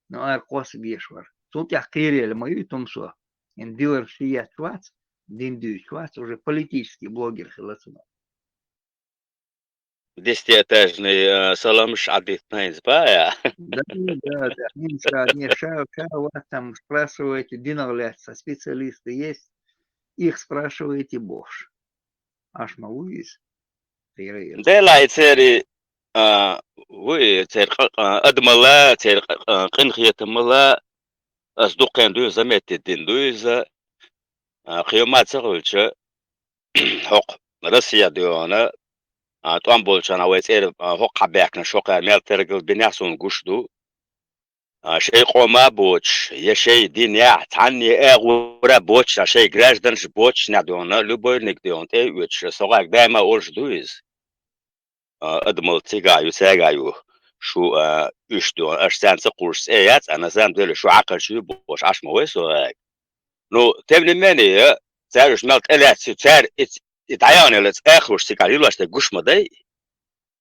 но аркос бешвар. Тут я кирил мою томсо. Индилер шият швац, диндю швац, уже политический блогер хиласуна. 10-этажный саламыш адетная изба. Да, да, да. Не шау, вас там спрашиваете, диновляться, специалисты есть, их спрашиваете бош. Аж малуис, переел. Дела и цери вы цер адмала цер qinxiyatmala asduqan du zamettin du za qiyomat saqulcha hoq Rossiya diyorna طبعا بولشان او يصير هو قباك نشوق مال ترقل بناسون قشدو شيء قوما بوتش يا شيء دنيا تعني اغورا بوتش شيء гражданш بوتش ندونا любой نقدون تي وتش سوغاك دائما اولش دويز ادمل تيغايو ساغايو شو اشدو اشسان سقورس ايات انا زام دل شو عقل شو بوش عش مويسو نو تبني مني تعرف مالت الات تعرف اتعيان لت اخر سيكاري لاش تقش مدي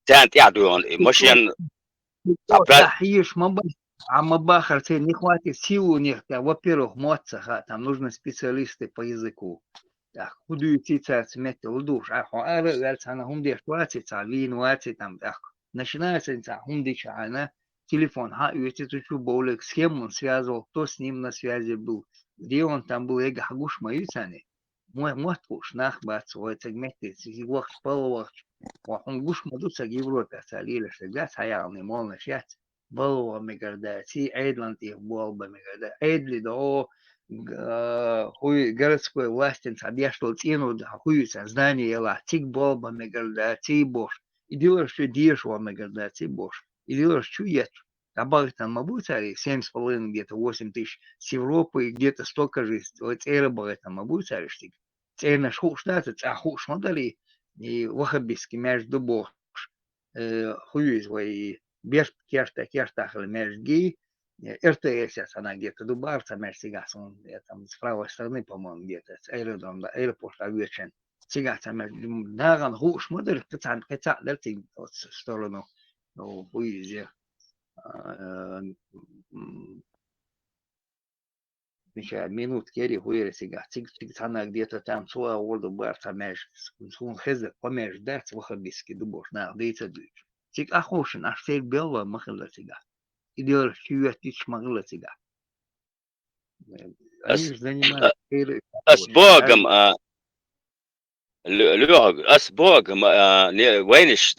تانت يعدون مشيان Тахиш, Мабахар, не хватит сил у них, во-первых, моца, там нужны специалисты по языку. Худую птицу метил душ, она хумдеш 20, вин 20, там, начинается, хумдиш, она телефон, ты болек, с кем он связывал, кто с ним на связи был, где он там был, эга хагуш мою цаны. Мой мотвуш, нахбац, вот сегменты, сигвах, половах, он гуш мадуца Европе, салили, что газ, хаялный, молный шят, болова мегардати, Эйдланд болба мегарда, Эйдли, да, хуй городской власти, объяснил цену, хуй здание, ла, тик болба мегардати, бош, и делаешь, что дешево мегардати, бош, и делаешь, что есть. Добавить там мабуцари 7,5 где-то 8 тысяч с Европы, где-то столько же, вот эра там мабуцари, что теперь наш хуштат, хуш модели, и вахабиски между бош, хуй свои, без керта межги, РТС, она где-то дубарца между сигас, он там с правой стороны, по-моему, где-то, с аэродром, да, аэропорт авиачен, сигас, между наган хуш модель, кацан, дальше в сторону, хуй здесь. Минут кери хуйре сега. Цик цана где-то там суа орду барца меж сун хезе помеж дарц вахабиски дубош на дейца дыч. Цик ахошин аш сей белва махла сега. Идеал чуятич махла сега. Они же занимаются с Богом Лёг, с Богом войниш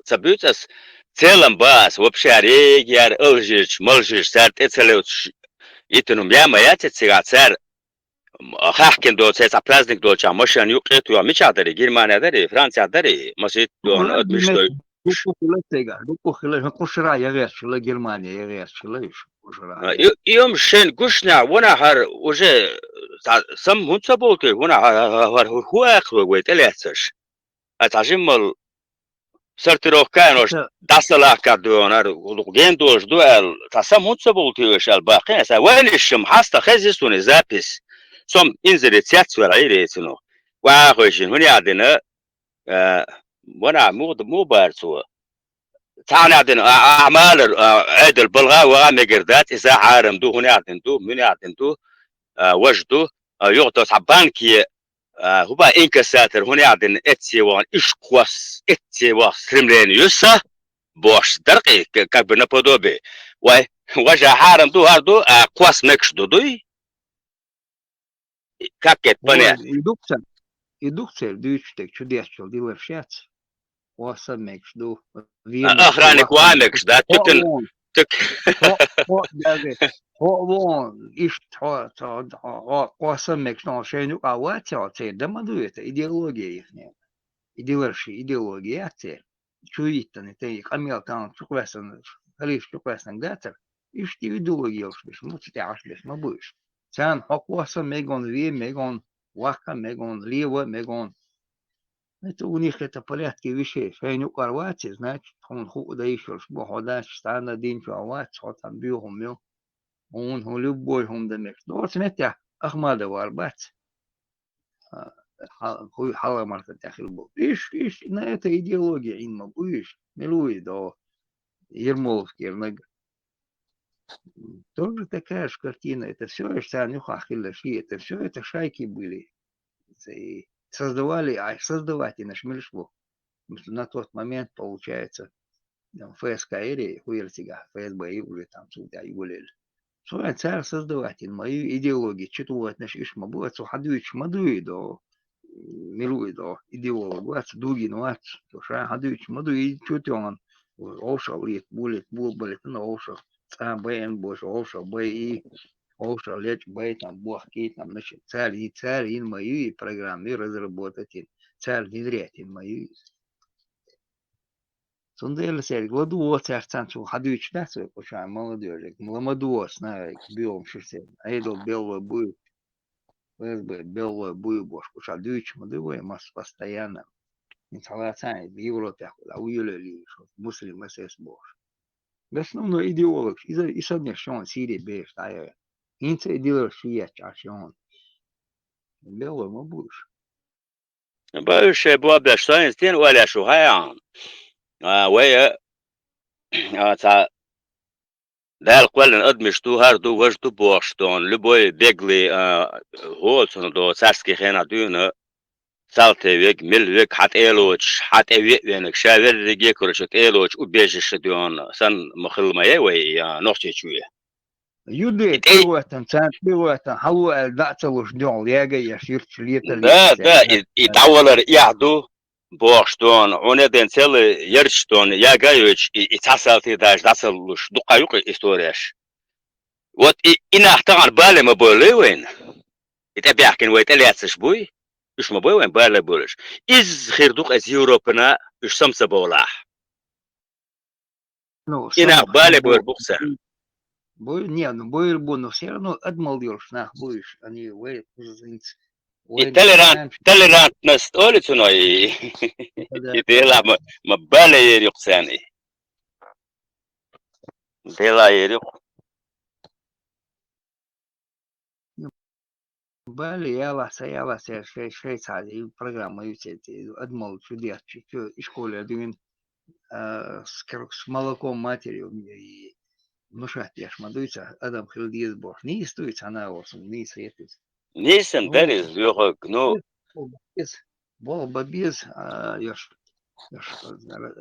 цабютас целом бас вообще региар элжич молжич сарт эцелеуч итнум яма ятица цар хахкен до цеца праздник до ча машин юqet yo michadari Germaniyadari Fransiyadari masit don admishtoy Дуку хилеш, кушра ягеш, шла Германия ягеш, шилеш, кушра. يوم شين قشنا وانا هر وجه سم هونسا بولتي وانا هر هو اخر ويت الاتش اتعجمل سرتروح كانوش داسلا كادونار وجندوش دوال تسم هونسا بولتي وش الباقي سا وين الشم حاستا خزيسون زابس سم انزل تياتس ورايريتنو واخوشين هني عندنا وانا مو بارسو تعالى عندنا أعمال عيد البلغة ومقردات إذا عارم دو هنا عندو من عندو وجدو يغطس عبانكي هو إنك ساتر هنا عندنا إتسيوان إشقوس إتسيواس رملين يسا بوش درقي كابنا بدوبي وجه عارم دو هردو قوس مكش دوي كاكيت بني Индукция, движется, чудесно, делаешь сейчас. Оса мекш, ду. Охранник уамекш, да, тутин. Вон, ишь, оса мекш, но шейну аватия, да маду это идеология их. Идеология, чуита, не ты, камел там, чуквесан, лишь чуквесан гатер, ишь ты идеология, ну ты ашлиш, мы будешь. Цян, оса мегон, мегон, вака мегон, лево мегон. Это у них это порядки вещей. Шейну карвати, значит, он худа еще богодач, стана дин чуават, что там бьюхом мил. Он любой хум демек. Ну, вот смотрите, Ахмадова арбат. Хуй халамарта тяхил был. Ишь, на это идеология инма, будешь, милуй, да, Ермоловский, тоже такая же картина. Это все, это все, это шайки были. Создавали, создавать и наш мельшло. На тот момент, получается, ФСК или хуертига, ФСБ и уже там сюда и гуляли. Своя царь создаватель, мою идеологию, что-то отношишь, ишма будет, хадуич мадуи до милуи до идеолог, вот дуги, ну вот, то ша хадуич мадуи, что-то он, оша лет, булит, ну оша, бен бош, оша бей, оша лет бей, там бухки, там, значит, царь, ин мою программы разработать, царь внедрять, ин мою. Сундел сел, гладу оцар цанчу хадуич дасу, поша молодежь, мламадуос, на биом шерсе, айдол белого буй, ФСБ, белого буй бош, поша дуич мадуой, мас постоянно. Инсталляция в Европе, а уюлили, что муслим СС бош. В основном идеолог, из одних что он Сирии беш, тая. Инце идеолог шиет, а что он. Белого мы будешь. باش بوابدا شتاينستين ولا شو هايان ويا تا دال قولن ادمشتو هردو وجدو بوشتون لبوي بيغلي هولتون دو سارسكي خينا دونه سالتيك ملوك حت ايلوش حت ايوينك شاور ريجي كروشت ايلوش وبيجش دون سن مخل ما يوي نوختي شويه Юды, пилуэтан, халуэ дацелуш дёл, яга яшир члиета да и тавалар яхду بوشتون اوندن تل يرشتون يا جايوش يتحصلتي داش داسلوش دقايق استوريش وات إن احتقن بالي ما بولي وين يتبعكن ويتلياتش بوي إيش ما بوي وين بالي بولش إز خير دوق از يوروبنا إيش سمسة بولاح إن بالي بول بوكسر Бой, не, ну бой, но все равно отмолдешь, нах, будешь, они, التليرانت نستولي تنوي يديلا ما بالي يريق ثاني ديلا يريق Бали, я Швейцарии, программа, эти, отмол, чудес, и школе, один, с молоком матерью, и, ну, что, я ж мадуйся, Адам Хилдиес Бог, не стоит, она, не светит. نيسن داريز يوغك نو Без,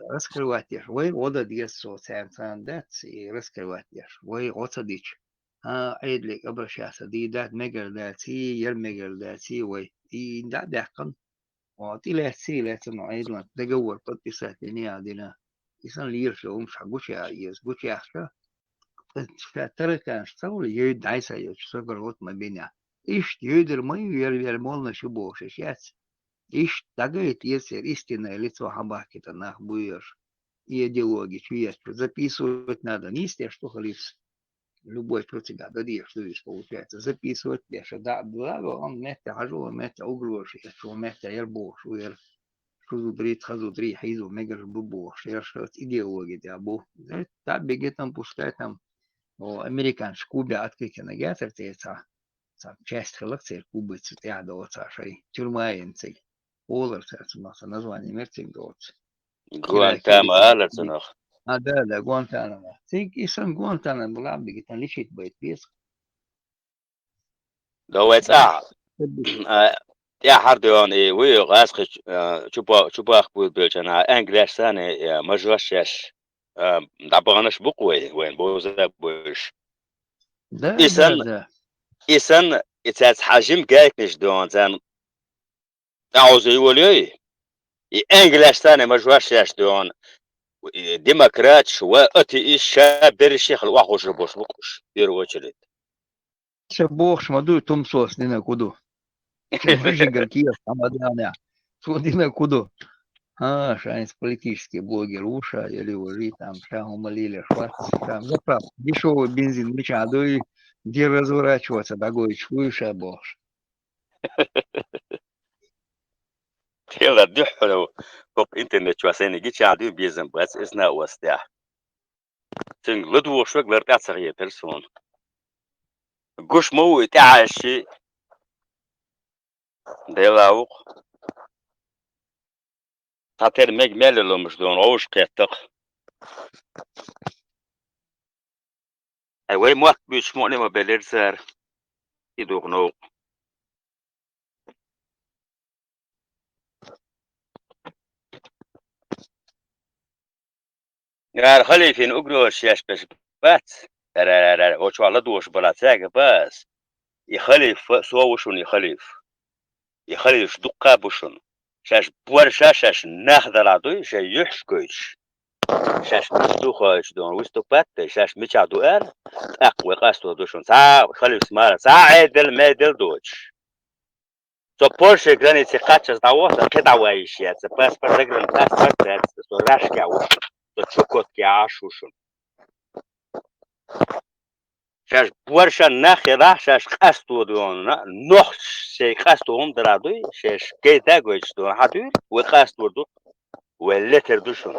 раскрывать ешь. Вы ода десо цен дец и раскрывать ешь. Вы оца дичь. Айдлик обращаться. Ди дат мегер дати, ер мегер дати, вы. И да дякон. Вот, или но айдлан. Договор подписать, не одина. И сан лирш, шагуча, есть гучаша. Таракан, что ли, ей дайса, что город мобиня. Ишь, юдер мой вермол на шубу, сейчас. Ишь, тагает, если истинное лицо Хабакита нах будешь. И идеологии, чуешь, записывать надо. Не из тех, что халифс. Любой про тебя, да что здесь получается. Записывать, пеша, да, он метя хожу, метя углоши, что метя ербош, уер. Хазудрит, хизу, мегаш бубош, ершот, идеологии, да, бу. Да, бегет там, пускай там, американцы, Кубе, открытие на гетер, часть лекции Кубы, цветя до отца, шей, тюрьма инцей. Олар, у нас название мертвых доц. Гуантанамо, алацанах. Да, Гуантанамо. Цик и сан Гуантанамо была бы, где-то лечить будет без. دوت يا حردواني وي غاسخ شوبا خبود بلجنا انجلش ثاني مجوشش دابغنش بقوي وين بوزا بوش Да. إسان إتاس حجم جايكنش دون زان أعوذ يولي إنجلش ثاني مجوشش دون ديمقراط شو أتي الشاب برشيخ الواحوش ربوش بقوش يروجلت Бог шмаду том сос не на куду. Очень какие самоданы. Суди на куду. Шанс политический блогер Уша или уже там шагу молили швац. Там заправ. Дешевый бензин мечаду и где разворачиваться такой чуешь Бог. يلا دحلو فوق انترنت شو عشان يجي شادو بيزن بس اسنا وستاع تن لدو شو قدر تعصي بيرسون قش مو تعشي ديلاوق خاطر مجمل لو مش دون اوش قيتق اي موك بيش مو ما بلرزر يدوغنو يعني خليفين أقروش ياش بس بات ترى وشو على دوش بلا تاج بس يخليف سووشون يخليف دقة بوشون شاش بورشا شاش ناخذ العدوي شاش يحشكوش شاش دوخوش دون وستوبات شاش ميتشادو أقوى قاستو دوشون سا خليف سمارة سا عدل ميدل دوش تو Porsche granice kačas da osa kedavaišies, pēc par regran tas pats, to raškā ušun, to čukotki ašušun. Šaš Porsche nahera, šaš qastu don, noh şey qastu umdradu, šaš kaydagoç don hadur, ve qastu do, ve letter duşun.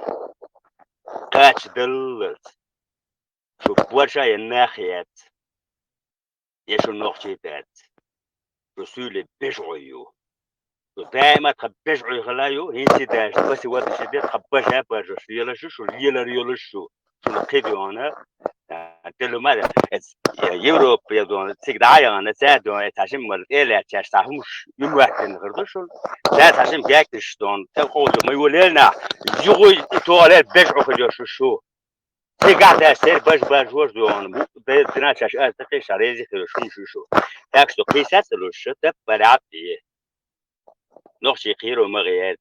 Kaç dıllıt. Şu Porsche nahiyat. Yeşun nohçitat. رسول بجعيو دائما تبجعي غلايو هي داش بس وقت شديد خبجها برجش يلشو شو يلريولشو شو نقيدو انا تلو ماذا يوروب يدون تيك دايا انا تادو تاشم مر الى تاش تاهمش يوم واحد نغردشو لا تاشم جاكش دون تقول ما يولينا يغوي توالي بجعو خجوشو شو قاعد أسير باش وش دون بدنا تاش أتقي شريزي شو تاكسو قيسات لوش تبرعتي نخشي قيرو مغيات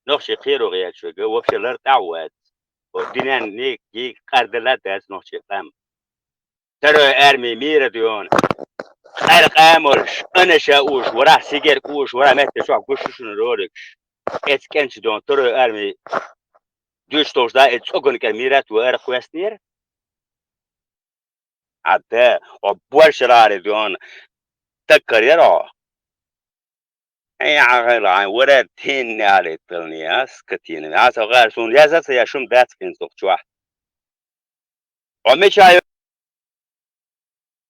نخشي قيرو غيات شو وبش لر تعود ودينا نيك جي قردلات داس نخشي قام ترى أرمي ميرة ديون خارق أمرش أنا شاوش وراه سيجر كوش وراه مات شو كوش شنو روركش إتكنش دون ترى أرمي دوش توش دا إتسوقن كميرات وأرق ويستير عدا وبور شراري ديون تكر يرى أي عغير ورد تين على التلنياس كتين عاس غير سون يازت يشوم دات كين سوقشوا ومشى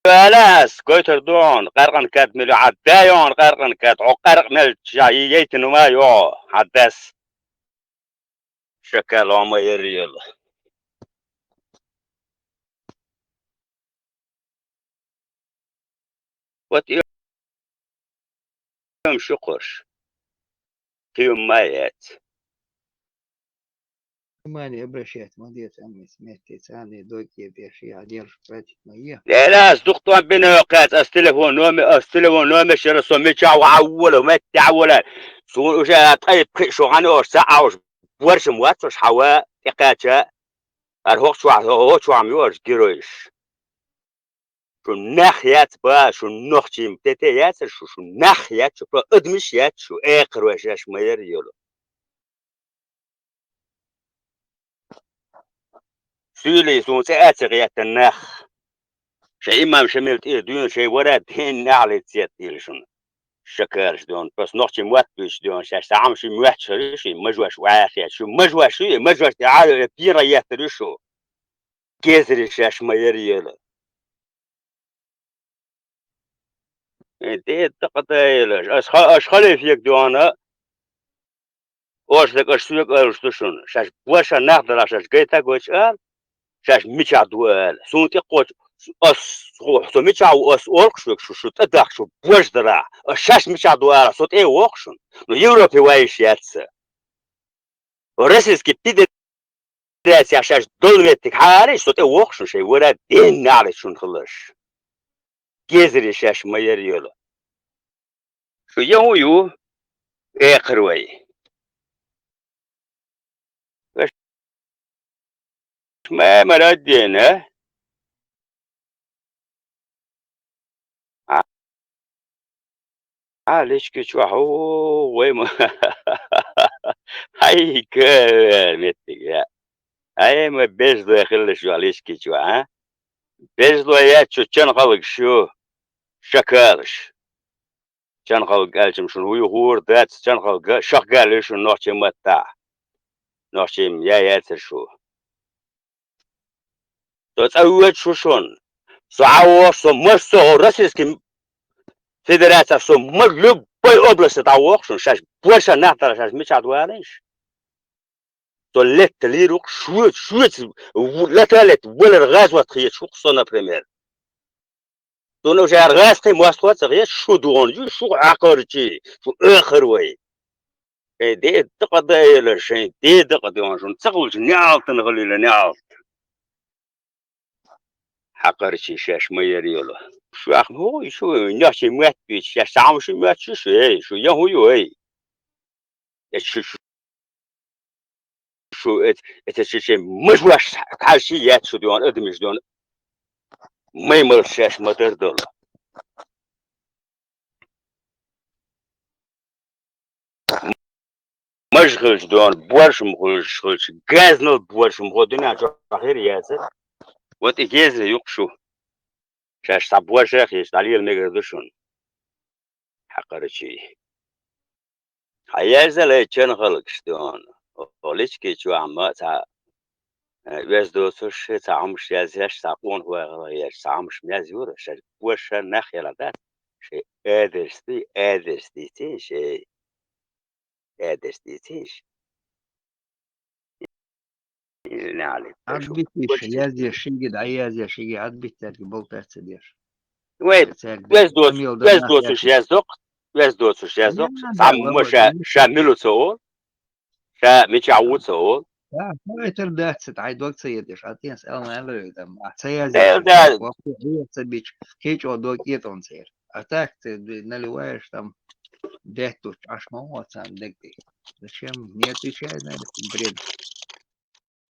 بلاس قيتر دون قرقن كات ملو عدايون قرقن كات عقرق مل جاييت نما يو عداس شكل وما يريل وات يوم شقش يوم مايت Внимание обращать, молодец, вместе цаны, доки, пеши, одержь, братик мои. لا دكتور بنوقات استلفون نومي شرسو ميشا وعولو متعولا سون وجا طيب شو غانو ساعة ورش مواتش حوا تقاتشا هو شو عم يورش جيرويش شو ناخيات با شو نوختي متتيات شو ناخيات شو ادمشيات شو اقر وشاش ما يريولو سولي سون ساعات الناخ شيء ما مشملت إيه دون شيء ورد هين نعلي تيات ديلشون شكرش دون بس نوختي مواتش دون شاش تعمل شي مواتش شي مجواش وعاخيات شو مجواش تعالوا بيرا يهترشو كيزري شاش ما يريولو انت تقديلش اشخالي فيك دوانا اوش لك اشتوك ارشتشون شاش بواشا نقدر شاش قيتا قوش شاش ميشا دوال سونتي قوش اس سو ميشا اس اوركشوك شو تدخ شو بوش درا شاش ميشا دوال صوت ايه وقشون نو يوروبي وايش ياتسا ورسيسكي بيدي راسي شاش دولمتك حاري صوت ايه وقشون شي ورا دين نعري شون خلش كيزري شاش ما يريولو شو يو ايه قروي ما مردين ليش كيشوا هو وين هاي كمتك هاي ما بيجلو يخلي شو ليش كيشوا ها بيجلو يا شو كان خلق شو شكالش كان خلق قالش شنو هو ذات كان خلق شغال شو نوحشي متاع نوحشي يا شو تتأوج شو شون سعوا سمسو راسيسكي فيدراسيا سملوب باي اوبلاست تعوقشون شاش بوشا نحتر شاش مش عدوانيش تولت تليروك شوت لا تالت ولا الغاز واتخيت شو قصنا بريمير دونو جار غاز قيم واستوات غير شو دون شو عقرتي شو اخر وي دي تقضي إلى شيء دي تقضي وانشون تقولش نعلت نغلي نعلت حقر شي شاش ما يريوله شو أخ هو شو ناشي مات بيش يا سام شو مات شو يهو يوي شو ات شي مش وش كاشيات شو ديون ادمش ديون ما يمرشاش ما تردل مشغلش دون بورش مخلش غازنو بورش مخدنا جو خير ياسر وات جاز يقشو شاش صبور شيخ يشتالي المقردشون حقر شي حيازل كان خلق شدون وليش كيتشو عما تا بس دوسوش تعمش يازيش تقون هو غير تعمش ميازيور شاش بوش نخيل ده شيء ادرستي شيء ادرستي نعلم عدبيتيش يازي شيء عيازي شيء عدبيتك بولتات ديش وين بس دوسوش يازدق سام مش شاملو سوول شا متعود سوول ما يتردد ستعيد وقت سيدش عطينا سأل ما له يدم أحسيا ده وقت هي سبيش كيش أو دوك يتون سير أتاك نلواش تام دهتوش عش ما هو تام دكتي لشيم نيتي شيء ناس بريد